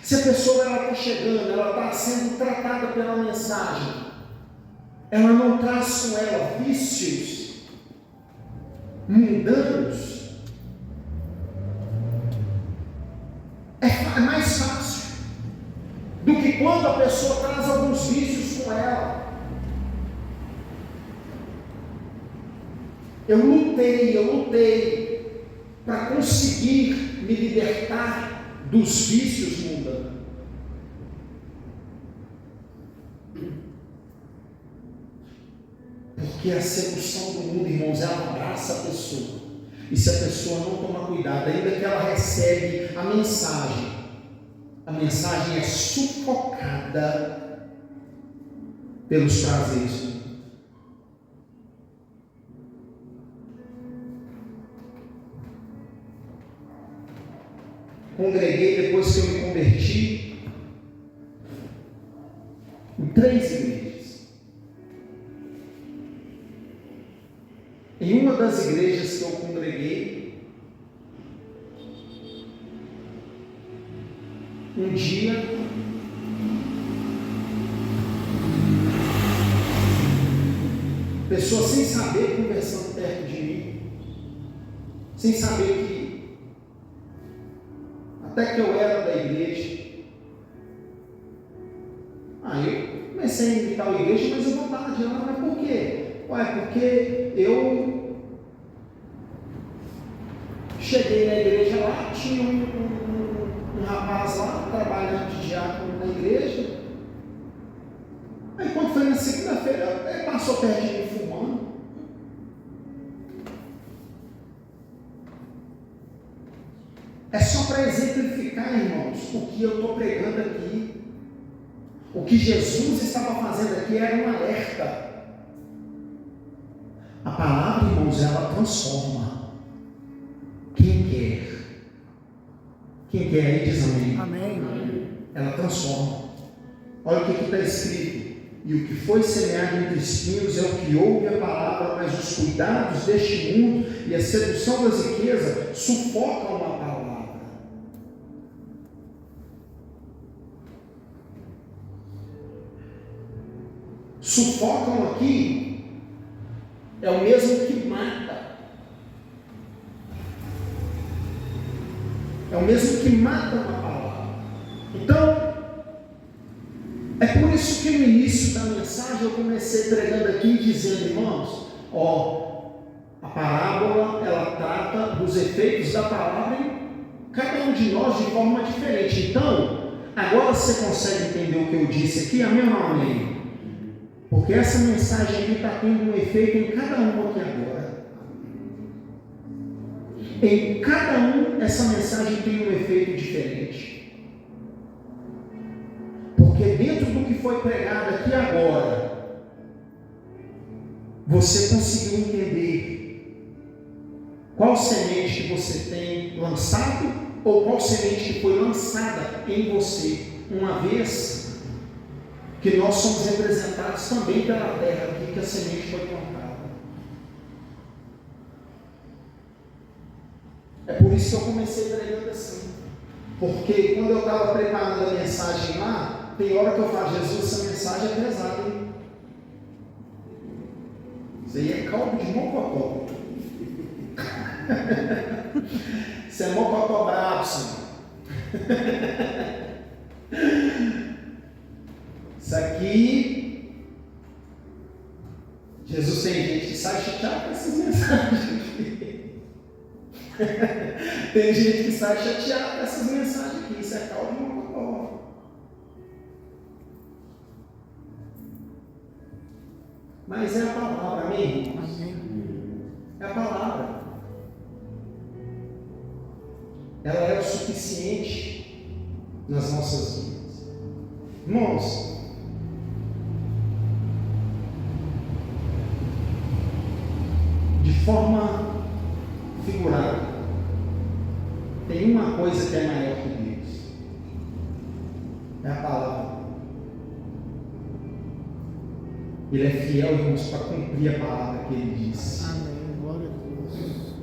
Se a pessoa está chegando, ela está sendo tratada pela mensagem, ela não traz com ela vícios mundanos, é mais fácil do que quando a pessoa traz alguns vícios com ela. Eu lutei para conseguir me libertar dos vícios mundanos. Porque a sedução do mundo, irmãos, ela abraça a pessoa. E se a pessoa não tomar cuidado, ainda que ela recebe a mensagem é sufocada pelos prazeres. Congreguei depois que eu me converti em 3 igrejas. Em uma das igrejas que eu congreguei, um dia pessoa sem saber conversando perto de mim, sem saber que até que eu era da igreja. Eu comecei a invitar a igreja, mas eu não estava de lá. Mas por quê? Porque eu cheguei na igreja lá, tinha um rapaz lá trabalhando de diácono na igreja. Aí quando foi na segunda-feira, ele passou perto de mim fumando. É só para exemplificar, irmãos, o que eu estou pregando aqui. O que Jesus estava fazendo aqui era um alerta. A palavra, irmãos, ela transforma. Quem quer aí diz amém. Amém. Ela transforma. Olha o que está escrito. E o que foi semeado entre espinhos é o que ouve a palavra, mas os cuidados deste mundo e a sedução das riquezas sufocam a palavra. Sufocam aqui é o mesmo que mata. É o mesmo que mata uma palavra. Então, é por isso que no início da mensagem eu comecei pregando aqui dizendo, irmãos, a parábola ela trata dos efeitos da palavra em cada um de nós de forma diferente. Então, agora você consegue entender o que eu disse aqui? Amém ou não amém? Porque essa mensagem aqui está tendo um efeito em cada um aqui agora. em cada um essa mensagem tem um efeito diferente. Porque dentro do que foi pregado aqui agora, você conseguiu entender qual semente que você tem lançado ou qual semente que foi lançada em você, uma vez que nós somos representados também pela terra aqui que a semente foi plantada. É por isso que eu comecei pregando assim. Porque quando eu estava preparando a mensagem lá, tem hora que eu falo, Jesus, essa mensagem é pesada, hein? Isso aí é caldo de mocotó. Isso é mocotó brabo, Senhor. Isso aqui, Jesus tem gente que sai chateado com essas mensagens aqui. Tem gente que sai chateado com essas mensagens aqui. Isso é caldo de mocotó. Mas é a palavra, amém, irmãos? É a palavra. Ela é o suficiente nas nossas vidas. Irmãos, de forma figurada, tem uma coisa que é maior que Deus. É a palavra. Ele é fiel, irmãos, para cumprir a palavra que ele disse. Amém. Glória a Deus.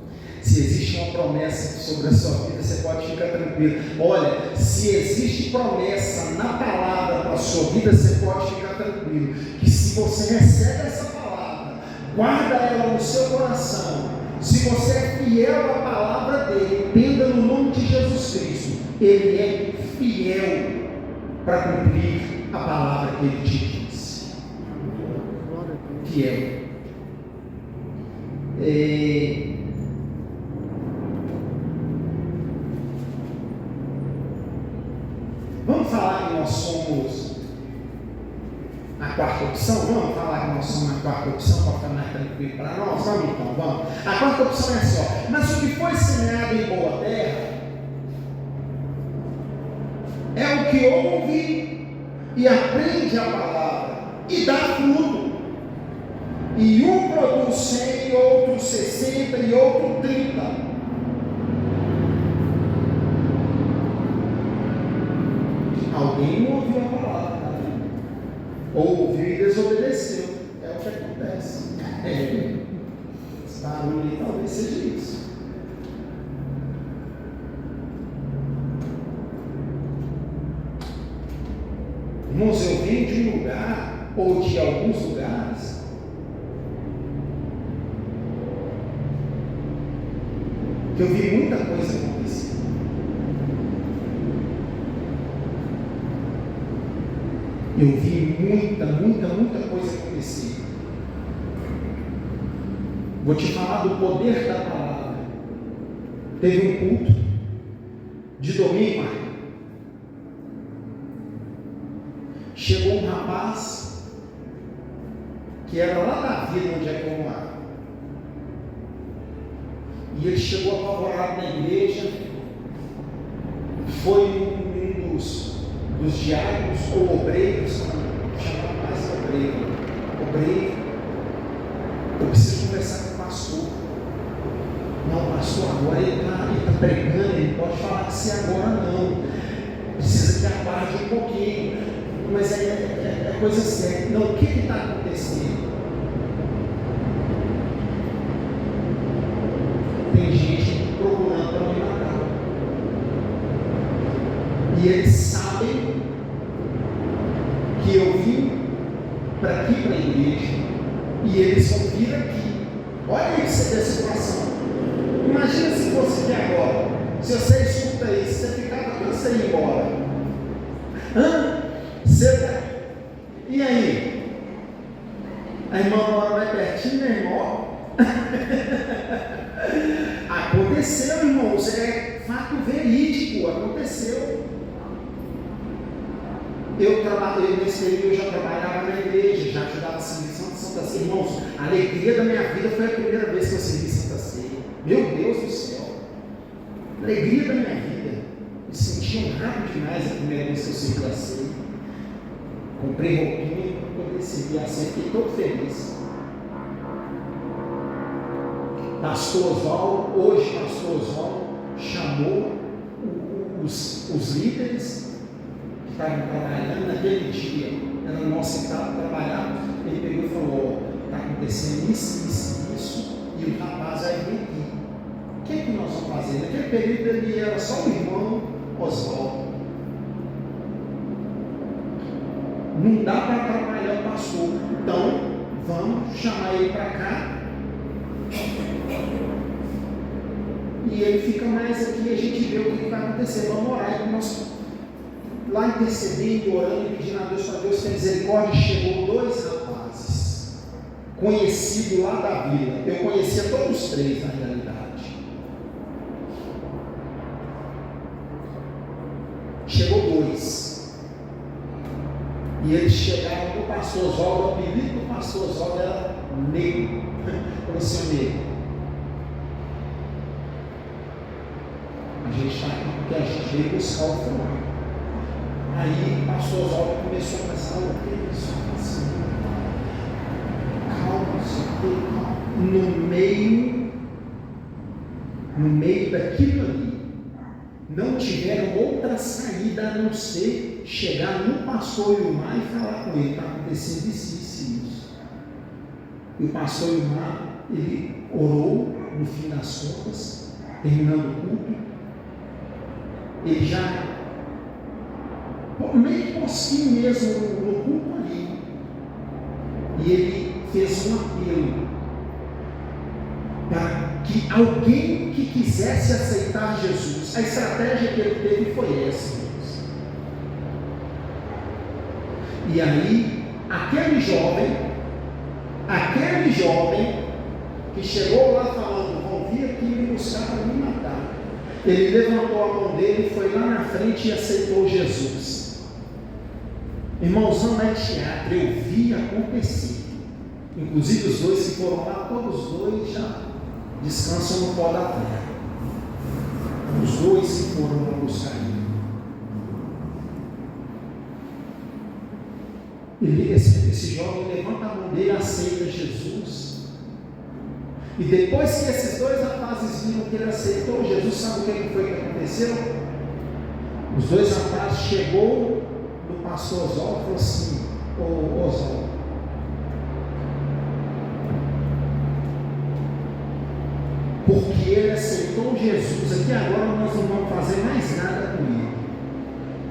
Se existe uma promessa sobre a sua vida, você pode ficar tranquilo. Olha, se existe promessa na palavra para a sua vida, você pode ficar tranquilo. Que se você recebe essa palavra, guarda ela no seu coração. Se você é fiel à palavra dele, entenda no nome de Jesus Cristo, ele é fiel para cumprir a palavra que ele te disse. Fiel. Vamos falar que nós somos a quarta opção? Vamos falar que nós somos a quarta opção para ficar mais tranquilo para nós? Vamos então, vamos. A quarta opção é só. Mas o que foi semeado em boa terra é o que ouve e aprende a palavra e dá fruto. E um produz 100, outro 60 e outro 30. Alguém não ouviu a palavra, ou ouviu e desobedeceu. É o que acontece. Esse barulho aí talvez seja isso. Irmãos, eu venho de um lugar, ou de alguns lugares, que eu vi muita coisa acontecer. Eu vi muita coisa acontecer. Vou te falar do poder da palavra. Teve um culto de domingo. Chegou um rapaz que era lá da vila onde é que eu morava. E ele chegou apavorado na igreja, foi um dos diáconos ou obreiros, chamava mais obreiro, eu preciso conversar com o pastor. Não, pastor, agora ele está pregando, ele pode falar que se agora não, precisa que aguarde um pouquinho, mas é coisa séria. Não, o que está acontecendo? Tem gente procurando para me matar. E eles sabem que eu vim para aqui, para a igreja, e eles vão vir aqui. Olha aí você vê a situação. Imagina se fosse aqui agora. Se você escuta isso, você ficava para você ir embora. E aí? A irmã mora mais pertinho, meu irmão. Aconteceu, irmãos, é fato verídico, aconteceu. Eu trabalhei nesse período, eu já trabalhava na igreja, já ajudava a serviço de Santa Ceia. Irmãos, a alegria da minha vida foi a primeira vez que eu servi Santa Ceia. Meu Deus do céu, alegria da minha vida. Me senti honrado demais a primeira vez que eu servi a ceia. Comprei roupinha para poder servir a ceia, fiquei todo feliz. Pastor Oswaldo, hoje Pastor Oswaldo chamou os líderes que estavam trabalhando naquele dia, era o nosso que estava trabalhando, ele pegou e falou: está acontecendo isso, e o rapaz vai vir aqui. O que é que nós vamos fazer? Naquele período ele era só o irmão Oswaldo. Não dá para atrapalhar o pastor, então vamos chamar ele para cá. E ele fica mais aqui e a gente vê o que vai acontecer. Vamos orar. E nós lá intercedendo, orando e pedindo a Deus para Deus ter misericórdia. Chegou 2 rapazes conhecidos lá da vila. Eu conhecia todos os 3 na realidade. Chegou 2. E eles chegaram no pastor Oswaldo. O apelido do pastor Oswaldo era Negro. Como seu Negro. A gente está aqui porque a gente veio buscar o fulano. Aí o pastor Oswaldo começou a pensar: o que é isso? Calma, no meio daquilo ali, não tiveram outra saída a não ser chegar no pastor Ilmar e falar com ele: está acontecendo isso. E o pastor Ilmar, ele orou no fim das contas, terminando o culto. Ele já, meio pouquinho mesmo no culto ali, e ele fez um apelo para que alguém que quisesse aceitar Jesus. A estratégia que ele teve foi essa. E aí, aquele jovem que chegou lá falando: vão vir aqui me buscar para me matar. Ele levantou a mão dele, foi lá na frente e aceitou Jesus. Irmãos, não é teatro, eu vi acontecer. Inclusive os 2 que foram lá, todos os 2 já descansam no pó da terra. Os 2 que foram lá buscar ele. Esse jovem levanta a mão dele, aceita Jesus. E depois que esses 2 rapazes viram que ele aceitou Jesus, sabe o que foi que aconteceu? Os 2 rapazes chegou no pastor Oswaldo e falou assim: ô Oswaldo, porque ele aceitou Jesus, aqui agora nós não vamos fazer mais nada com ele,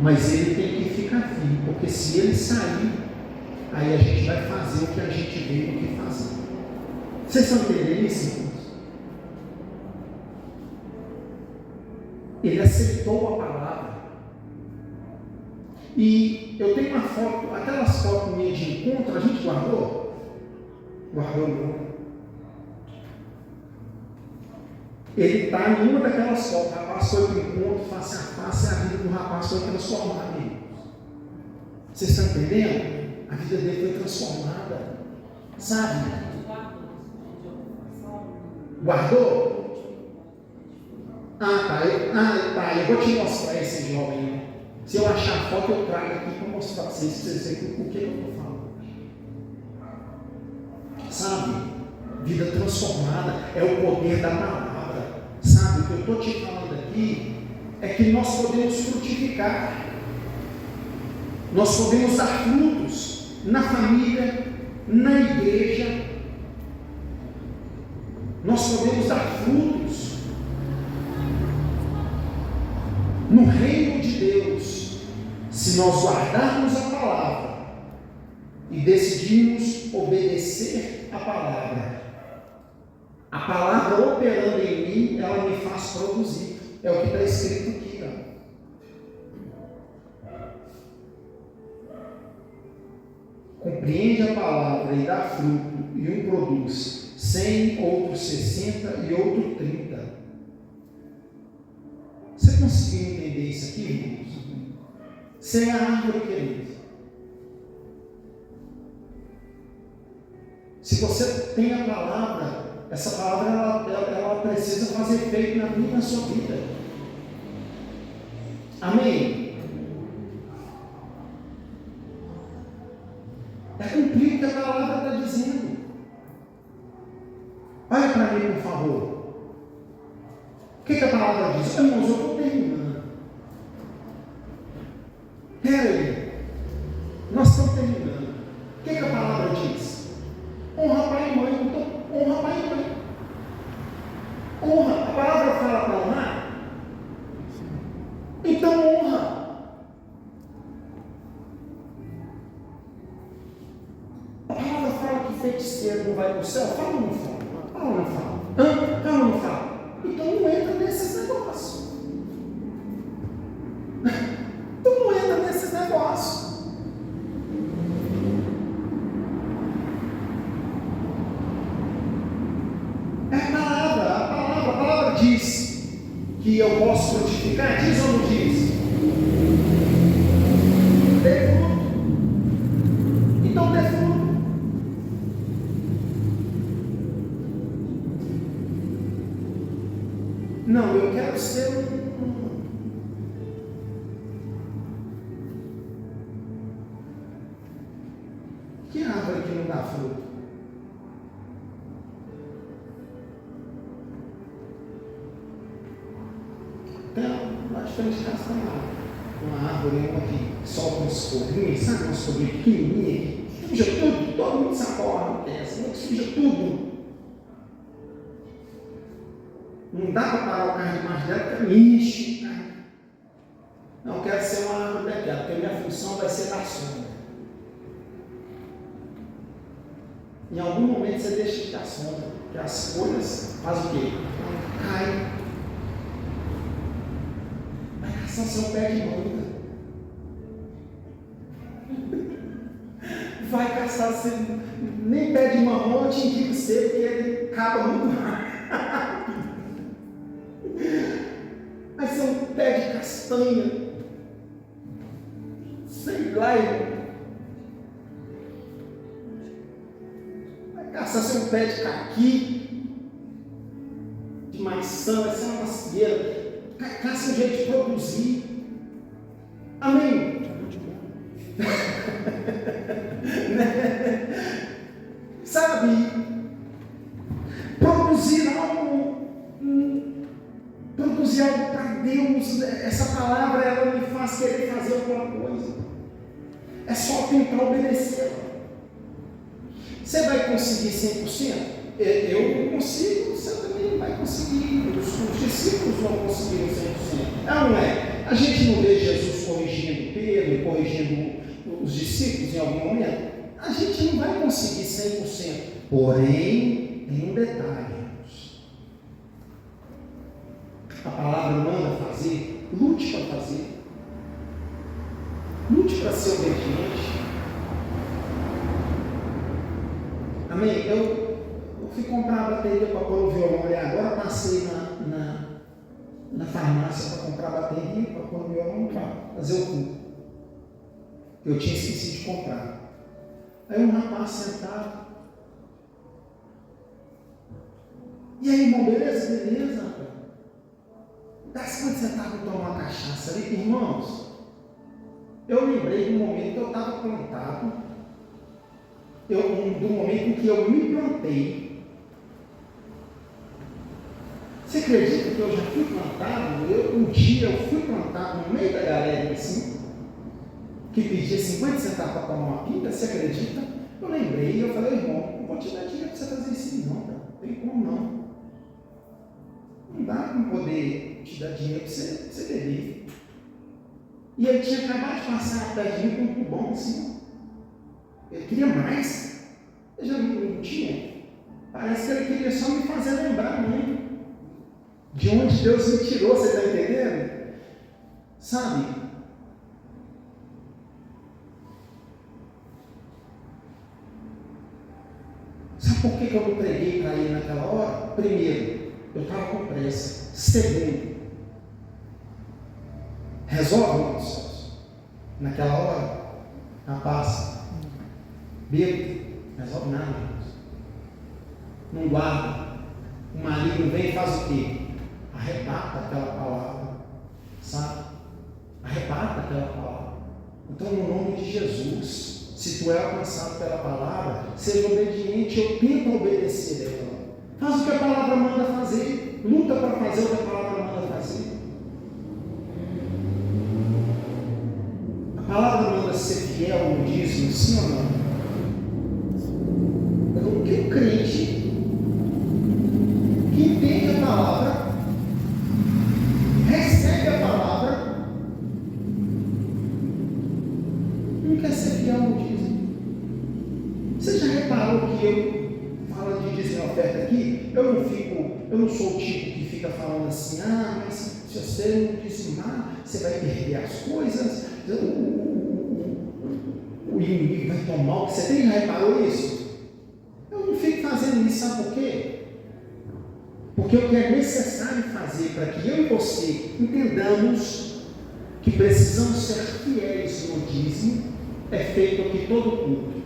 mas ele tem que ficar firme, porque se ele sair, aí a gente vai fazer o que a gente veio aqui fazer. Vocês estão entendendo isso, irmãos? Ele aceitou a palavra. E eu tenho uma foto, aquelas fotos minhas de encontro, a gente guardou? Guardou não. Ele está em uma daquelas fotos. O rapaz foi para o encontro, face a face, e a vida do rapaz foi transformada. Vocês estão entendendo? A vida dele foi transformada. Sabe? Guardou? Tá. Eu vou te mostrar esse jovem. Se eu achar a foto, eu trago aqui para mostrar para vocês, para vocês verem o que eu estou falando. Sabe? Vida transformada é o poder da palavra. Sabe? O que eu estou te falando aqui é que nós podemos frutificar. Nós podemos dar frutos na família, na igreja. Nós podemos dar frutos no reino de Deus, se nós guardarmos a palavra e decidirmos obedecer a palavra. A palavra operando em mim, ela me faz produzir. É o que está escrito aqui. Compreende a palavra e dá fruto, e um produz 100, outro 60 e outro 30. Você conseguiu entender isso aqui, irmãos? Sem a árvore, querido. Se você tem a palavra, essa palavra ela precisa fazer efeito na minha e na sua vida. Amém? É cumprir o que a palavra está dizendo. Olha para mim, por favor. O que a palavra diz? Irmãos, eu estou terminando. Peraí. Nós estamos terminando. O que a palavra diz? Honra pai e mãe. Então, honra pai e mãe. Honra. A palavra fala para honrar? Então honra. A palavra fala que feiticeiro não vai para o céu? Fala ou não fala? Fala ou não fala? Fala ou não fala? Então não entra nesses negócios. Então não entra nesses negócios. É a palavra diz que eu posso frutificar, diz ou não diz? Dê fruto. Então dê fruto. Não, eu quero ser que árvore que não dá fruto? Lá de frente de casa tem uma árvore, uma que solta uns cobrinhos, sabe, umas cobrinhas pequenininhas, que suja tudo, todo mundo sabe qual árvore que é essa, que suja tudo. Não dá para parar o carro debaixo dela, porque enche. Não, eu quero ser uma árvore daquela, porque a minha função vai ser dar sombra. Em algum momento você deixa de dar sombra, porque as folhas fazem o quê? Cai. Vai caçar seu pé de manga. Vai caçar seu... Nem pé de mamão eu te indico ser, porque ele acaba muito rápido. Vai ser um pé de castanha. Sei lá, vai caçar seu pé de caqui, de maçã, vai ser uma macieira. Caça um jeito de produzir. Amém? Sabe? Produzir algo para Deus. Essa palavra ela me faz querer fazer alguma coisa. É só tentar obedecer. Você vai conseguir 100%? Eu não consigo, você também não vai conseguir. Os discípulos não conseguiram 100%. Não é? A gente não vê Jesus corrigindo Pedro, corrigindo os discípulos em algum momento. A gente não vai conseguir 100%. Porém, tem um detalhe. A palavra manda fazer, lute para fazer. Lute para ser obediente. Amém? Eu fui comprar a bateria para pôr o violão ali. Agora passei na farmácia para comprar a bateria para pôr o violão para fazer o culto. Eu tinha esquecido de comprar. Aí um rapaz sentado. E aí, irmão, beleza? Beleza, rapaz. Dá 50 centavos para tomar uma cachaça ali, irmãos. Eu lembrei do momento que eu estava plantado, do momento em que eu me plantei. Você acredita que eu já fui plantado? Um dia eu fui plantado no meio da galera assim, que pedia 50 centavos para tomar uma pinga, você acredita? Eu lembrei e eu falei, irmão, não vou te dar dinheiro para você fazer isso não, cara. Não tem como não. Não dá para poder te dar dinheiro para você beber. E ele tinha acabado de passar perto de mim com um cubão assim. Ele queria mais. Eu já não tinha. Parece que ele queria só me fazer lembrar mesmo de onde Deus me tirou, você está entendendo? Sabe? Sabe por que eu não preguei para ele naquela hora? Primeiro, eu estava com pressa. Segundo, resolve, meus céus. Naquela hora, rapaz, bebo, resolve nada, irmãos. Não guarda. O maligno vem e faz o quê? Arrebata aquela palavra, sabe? Arrebata aquela palavra. Então, no nome de Jesus, se tu é alcançado pela palavra, seja obediente ou tenta obedecer ela. Faz o que a palavra manda fazer. Luta para fazer o que a palavra manda fazer. A palavra manda ser fiel no dízimo, sim ou não? O que o crente que entende a palavra, recebe a palavra, não quer ser fiel no dízimo? Você já reparou que eu, falando de dízimo e oferta aqui, eu não sou o tipo que fica falando assim, mas se você não dizimar, você vai perder as coisas, o inimigo vai tomar o que você tem. Já reparou isso? Eu não fico fazendo isso, sabe por quê? Porque o que é necessário fazer para que eu e você entendamos que precisamos ser fiéis no dízimo é feito aqui todo culto.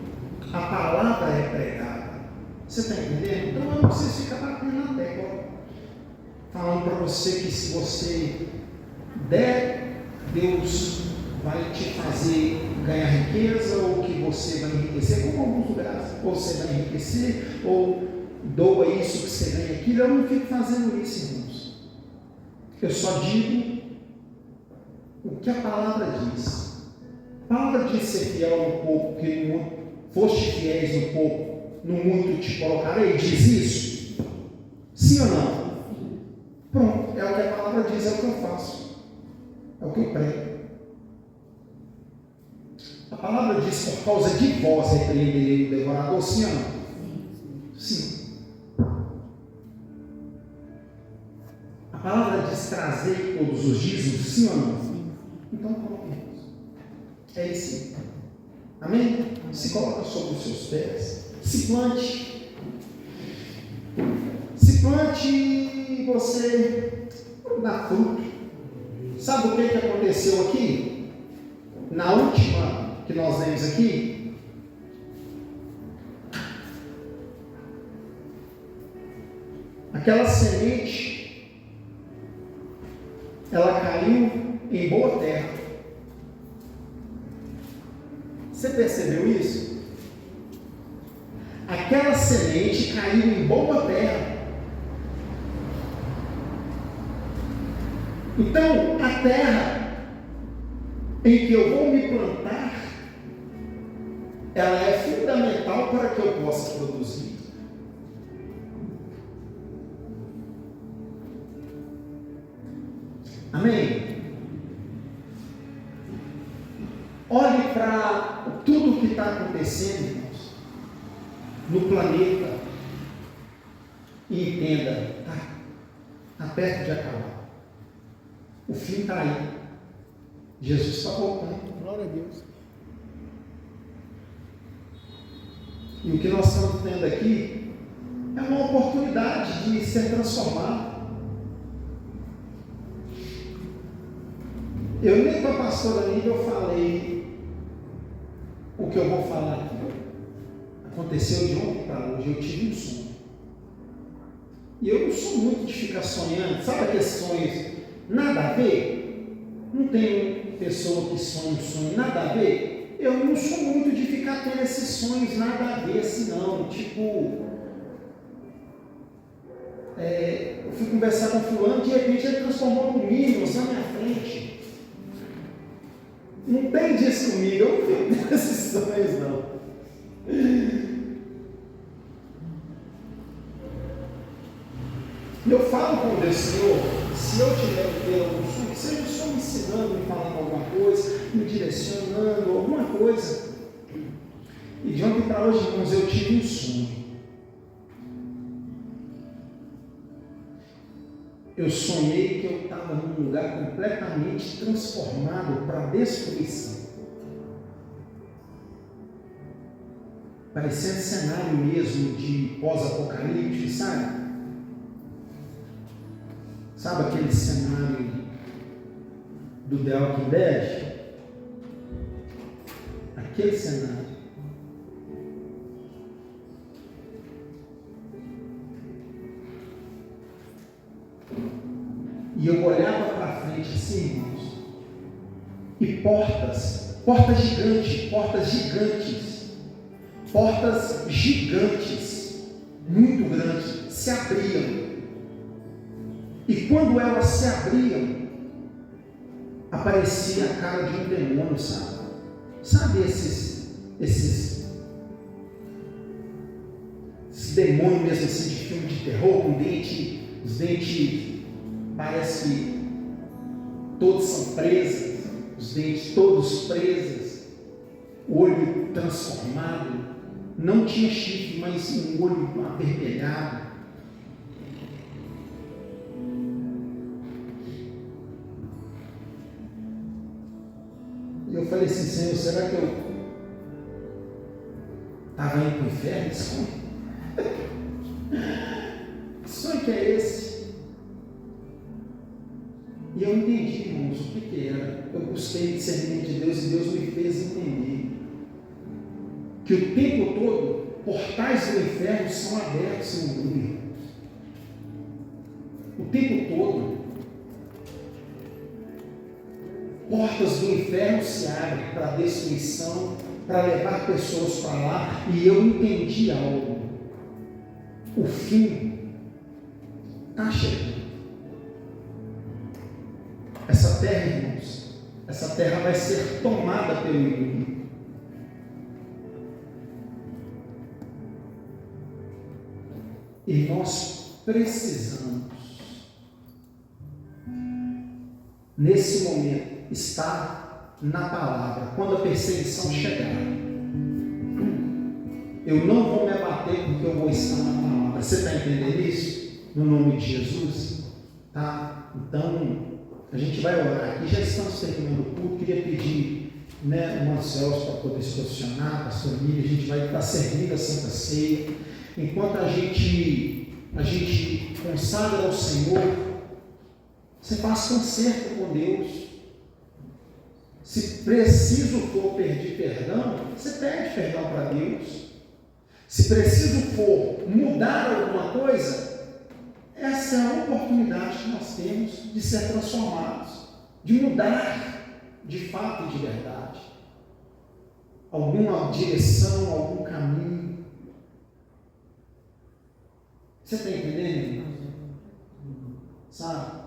A palavra é pregada. Você está entendendo? Então eu não preciso ficar batendo na tecla, falando para você que se você der, Deus vai te fazer ganhar riqueza, ou que você vai enriquecer, como alguns lugares, ou você vai enriquecer, ou doa isso que você ganha aquilo. Eu não fico fazendo isso, irmãos. Eu só digo o que a palavra diz. A palavra diz ser fiel no pouco, que no muito, foste fiéis no pouco, no muito te colocarei. Diz isso? Sim ou não? Pronto, é o que a palavra diz, é o que eu faço, é o que eu prego. A palavra diz: por causa de vós repreenderei o devorador, sim ou não? Sim. A palavra diz: trazei todos os dízimos, sim ou não? Então coloquemos. É isso. Amém? Se coloca sobre os seus pés. Se plante. Se plante e você dá fruto. Sabe o que aconteceu aqui? Na última que nós lemos aqui, aquela semente, ela caiu em boa terra. Você percebeu isso? Aquela semente caiu em boa terra. Então, a terra em que eu vou me plantar, ela é fundamental para que eu possa produzir. Amém? Olhe para tudo que está acontecendo, irmãos, no planeta, e entenda, está perto de acabar. O fim está aí. Jesus está voltando. Glória a Deus. E o que nós estamos tendo aqui é uma oportunidade de ser transformado. Eu nem com a pastora Lídia eu falei o que eu vou falar aqui. Aconteceu de ontem para hoje, eu tive um sonho. E eu não sou muito de ficar sonhando, sabe aqueles sonhos nada a ver? Não tem pessoa que sonha um sonho nada a ver? Eu não sou muito de ficar tendo esses sonhos nada a ver assim não, tipo, eu fui conversar com fulano, de repente ele transformou um Minions na minha frente. Não tem disso comigo, eu não fico nesses sonhos não. Eu falo com Deus: Senhor, se eu tiver que ter algum sonho, seja só me ensinando, me falando alguma coisa, me direcionando, alguma coisa. E de ontem para hoje, irmãos, eu tive um sonho. Eu sonhei que eu estava num lugar completamente transformado para destruição. Parecendo cenário mesmo de pós-apocalipse, sabe? Sabe aquele cenário do The Walking Dead? Aquele cenário. E eu olhava para frente assim, irmãos, e portas gigantes, muito grandes, se abriam. E quando elas se abriam, aparecia a cara de um demônio, sabe? Sabe esses demônios mesmo assim de filme de terror, com os dentes parece que todos são presos, os dentes todos presos, o olho transformado, não tinha chifre, mas um olho avermelhado. E eu falei assim: Senhor, será que eu estava indo para o inferno? Que sonho que é esse? E eu entendi, irmãos, o que era. Eu busquei discernimento de Deus e Deus me fez entender que o tempo todo portais do inferno são abertos no mundo. O tempo todo portas do inferno se abrem para destruição, para levar pessoas para lá. E eu entendi algo: o fim está chegando. Essa terra, irmãos, essa terra vai ser tomada pelo inimigo. E nós precisamos, nesse momento, estar na palavra. Quando a perseguição chegar, eu não vou me abater, porque eu vou estar na palavra. Você está entendendo isso? No nome de Jesus? Tá? Então, a gente vai orar aqui. Já estamos terminando o culto. Queria pedir, o Marcelo para poder se posicionar, a pastor Miriam. A gente vai estar servindo a Santa Ceia. Enquanto a gente consagra ao Senhor, você faz concerto com Deus. Se preciso for pedir perdão, você pede perdão para Deus. Se preciso for mudar alguma coisa, essa é a oportunidade que nós temos de ser transformados, de mudar de fato e de verdade. Alguma direção, algum caminho. Você está entendendo, irmão? Sabe?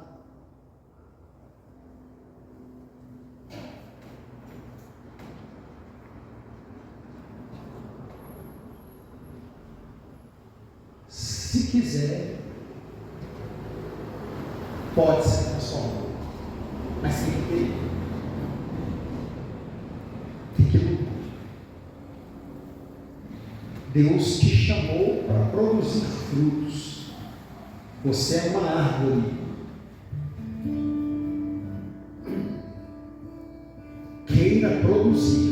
Se quiser, pode ser transformado, mas tem que ter, tem que lutar. Deus te chamou para produzir frutos. Você é uma árvore. Queira produzir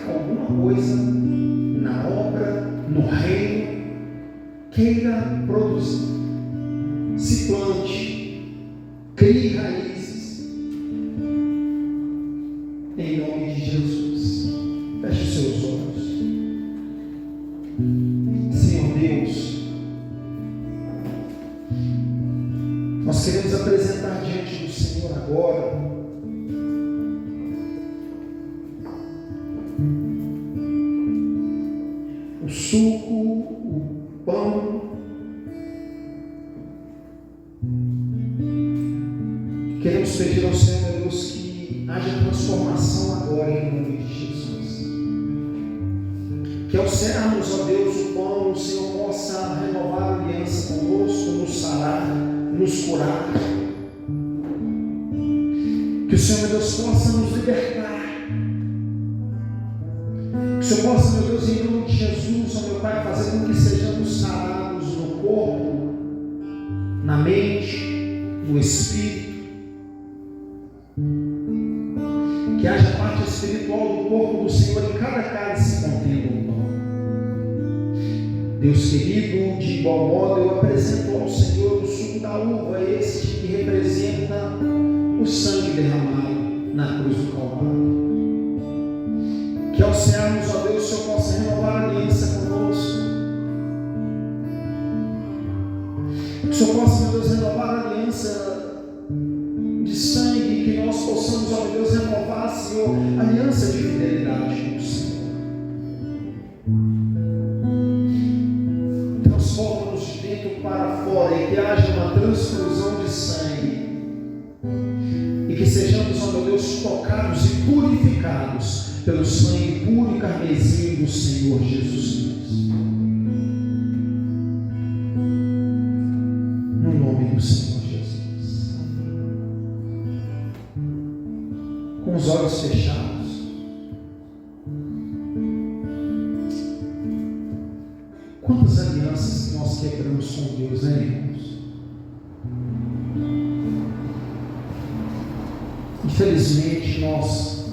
alguma coisa na obra, no reino. Queira produzir. Se plante, crie raízes. Em nome de Jesus. Feche os seus olhos. Senhor Deus, nós queremos apresentar diante do Senhor agora o suco, o pão. Queremos pedir ao Senhor, meu Deus, que haja transformação agora em nome de Jesus. Que ao cearmos, ó Deus, o pão, o Senhor possa renovar a aliança conosco, nos sarar, nos curar. Que o Senhor, meu Deus, possa nos libertar. Que o Senhor possa, meu Deus, em nome de Jesus, ó meu Pai, fazer com que sejamos sarados no corpo, na mente, no espírito. Que haja parte espiritual do corpo do Senhor em cada cálice contendo o pão. Deus querido, de igual modo eu apresento ao Senhor o suco da uva, este que representa o sangue derramado na cruz do Calvário. Que ao cearmos, ó Deus, o Senhor possa renovar a aliança conosco. Que o Senhor possa, meu Deus, renovar a aliança de sangue Senhor, aliança de fidelidade com o Senhor. Transforma-nos de dentro para fora e que haja uma transfusão de sangue. E que sejamos, ó meu Deus, tocados e purificados pelo sangue puro e carmesim do Senhor Jesus Cristo. No nome do Senhor Jesus. Com os olhos fechados. Quantas alianças que nós quebramos com Deus, né, irmãos? Infelizmente, nós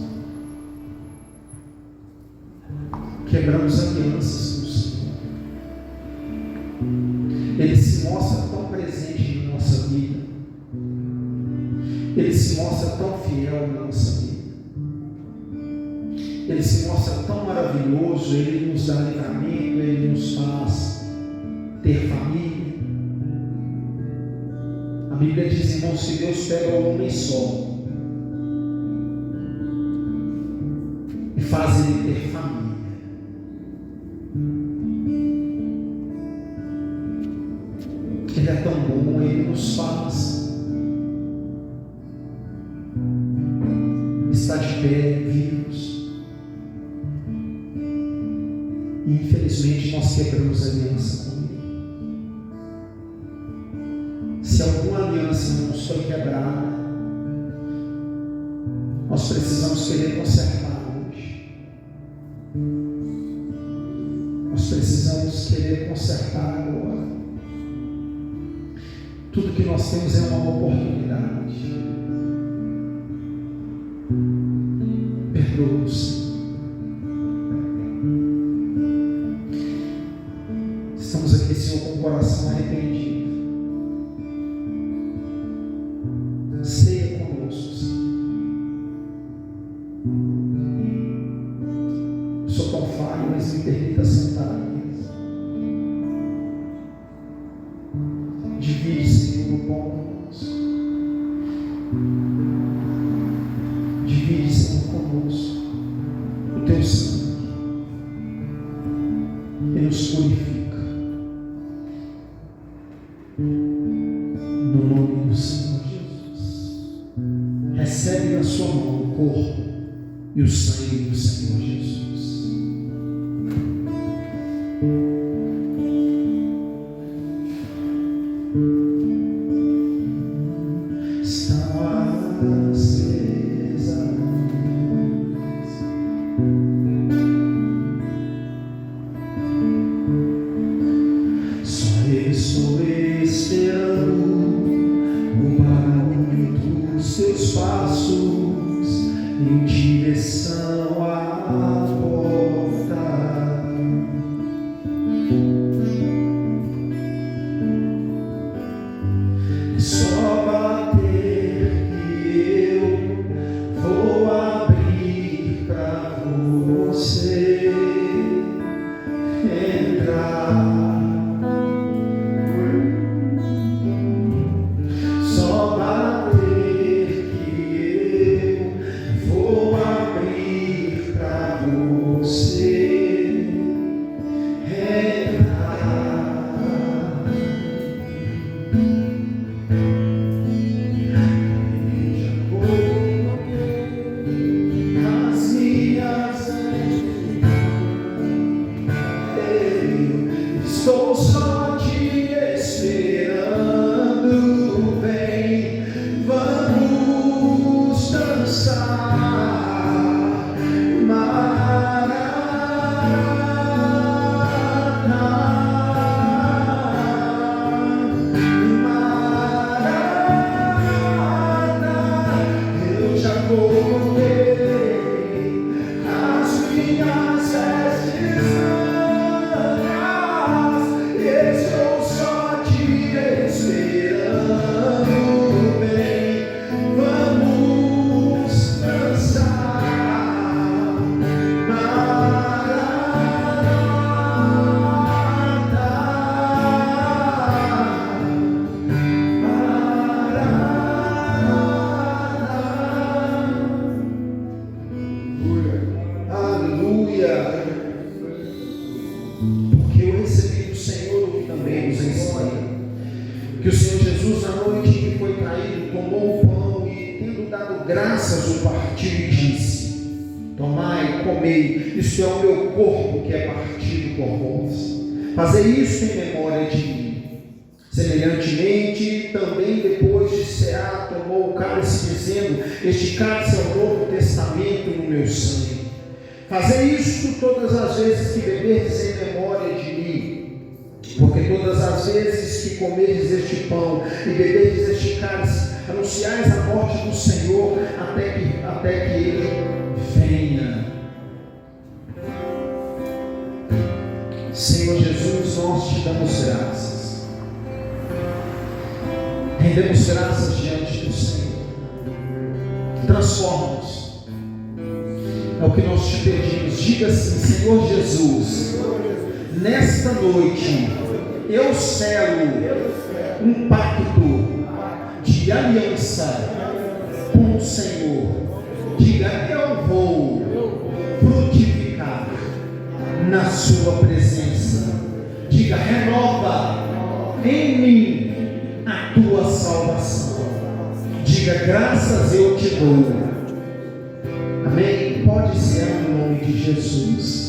quebramos alianças com o Senhor. Ele se mostra tão presente na nossa vida. Ele se mostra tão fiel na nossa vida. Ele se mostra tão maravilhoso. Ele nos dá livramento. Ele nos faz ter família. A Bíblia diz, irmãos, que Deus pega o homem só e faz ele ter família. Ele é tão bom, Ele nos faz estar de pé, vivos. E infelizmente nós quebramos a aliança com Ele. Se alguma aliança não nos foi quebrada, nós precisamos querer consertar hoje. Nós precisamos querer consertar agora. Tudo que nós temos é uma oportunidade. Perdoa-nos. Estamos aqui, Senhor, com o coração arrependido. Ceia conosco, Senhor. Eu sou tão falho, mas me permita sentar aqui. Divide, Senhor, o pão conosco. Divide, Senhor, conosco o teu sangue. Ele nos purifica. No nome do Senhor Jesus. Recebe na sua mão o corpo e o sangue do Senhor Jesus. Yes. que o Senhor Jesus, na noite em que foi traído, tomou o pão e, tendo dado graças, o partiu e disse: tomai, comei, isto é o meu corpo que é partido por vós. Fazei isso em memória de mim. Semelhantemente, também depois de cear, tomou o cálice, dizendo: este cálice é o novo testamento no meu sangue. Fazei isto todas as vezes que beberdes em memória de mim. Porque todas as vezes que comerdes este pão e beberdes este cálice, anunciais a morte do Senhor até que Ele venha. Senhor Jesus, nós te damos graças. Rendemos graças diante do Senhor. Transforma-nos. É o que nós te pedimos. Diga assim: Senhor Jesus, nesta noite eu selo um pacto de aliança com o Senhor. Diga: eu vou frutificar na sua presença. Diga: renova em mim a tua salvação. Diga: graças eu te dou. Amém? Pode ser no nome de Jesus.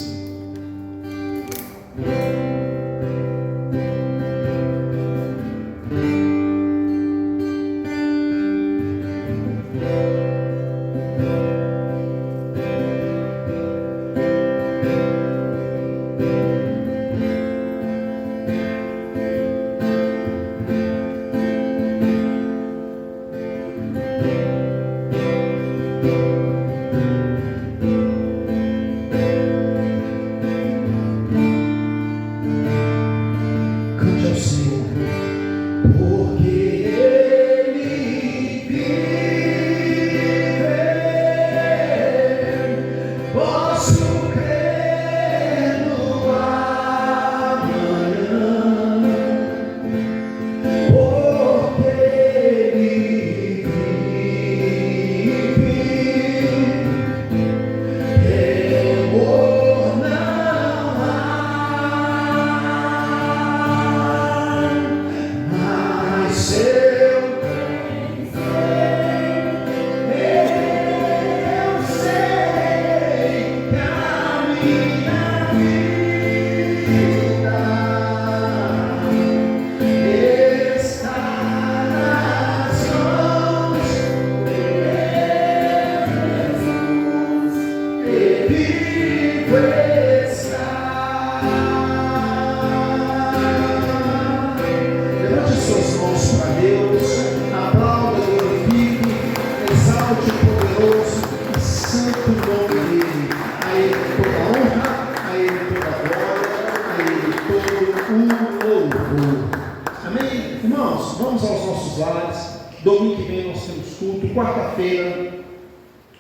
Quarta-feira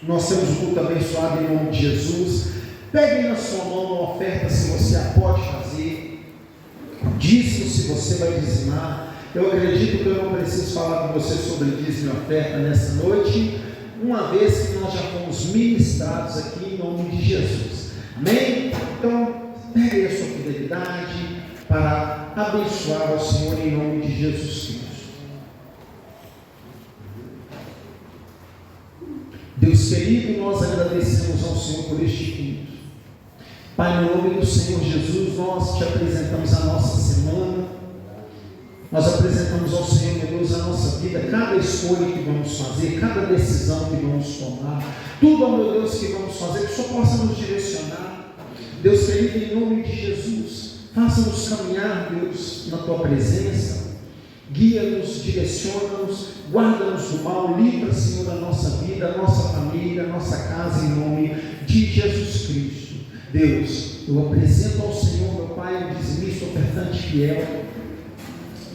nós temos um culto abençoado em nome de Jesus. Pegue na sua mão uma oferta, se você a pode fazer. Dízimo, se você vai dizimar. Eu acredito que eu não preciso falar com você sobre dízimo e oferta nessa noite, uma vez que nós já fomos ministrados aqui em nome de Jesus. Amém? Então, pegue a sua fidelidade para abençoar ao Senhor em nome de Jesus Cristo. Deus querido, nós agradecemos ao Senhor por este culto. Pai, no nome do Senhor Jesus, nós te apresentamos a nossa semana, nós apresentamos ao Senhor, meu Deus, a nossa vida, cada escolha que vamos fazer, cada decisão que vamos tomar, tudo, meu Deus, que vamos fazer, que o Senhor possa nos direcionar. Deus querido, em nome de Jesus, faça-nos caminhar, Deus, na tua presença. Guia-nos, direciona-nos, guarda-nos do mal, livra, Senhor, a nossa vida, a nossa família, a nossa casa, em nome de Jesus Cristo. Deus, eu apresento ao Senhor, meu Pai, um dizimista, ofertante fiel.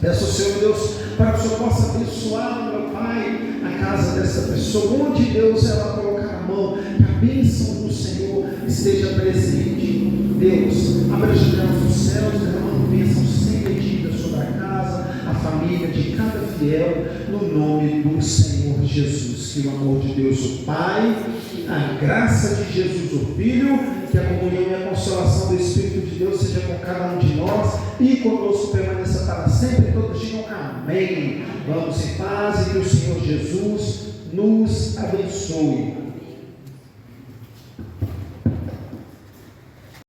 Peço ao Senhor, Deus, para que o Senhor possa abençoar, meu Pai, a casa dessa pessoa, onde, Deus, ela colocar a mão, que a bênção do Senhor esteja presente. Deus, abra as janelas dos céus, derramando bênção sem medida sobre a casa, a família de cada fiel, no nome do Senhor Jesus. Que o amor de Deus o Pai, a graça de Jesus o Filho, que a comunhão e a consolação do Espírito de Deus seja com cada um de nós e conosco permaneça para sempre. Todos digam amém. Amém. Vamos em paz e que o Senhor Jesus nos abençoe.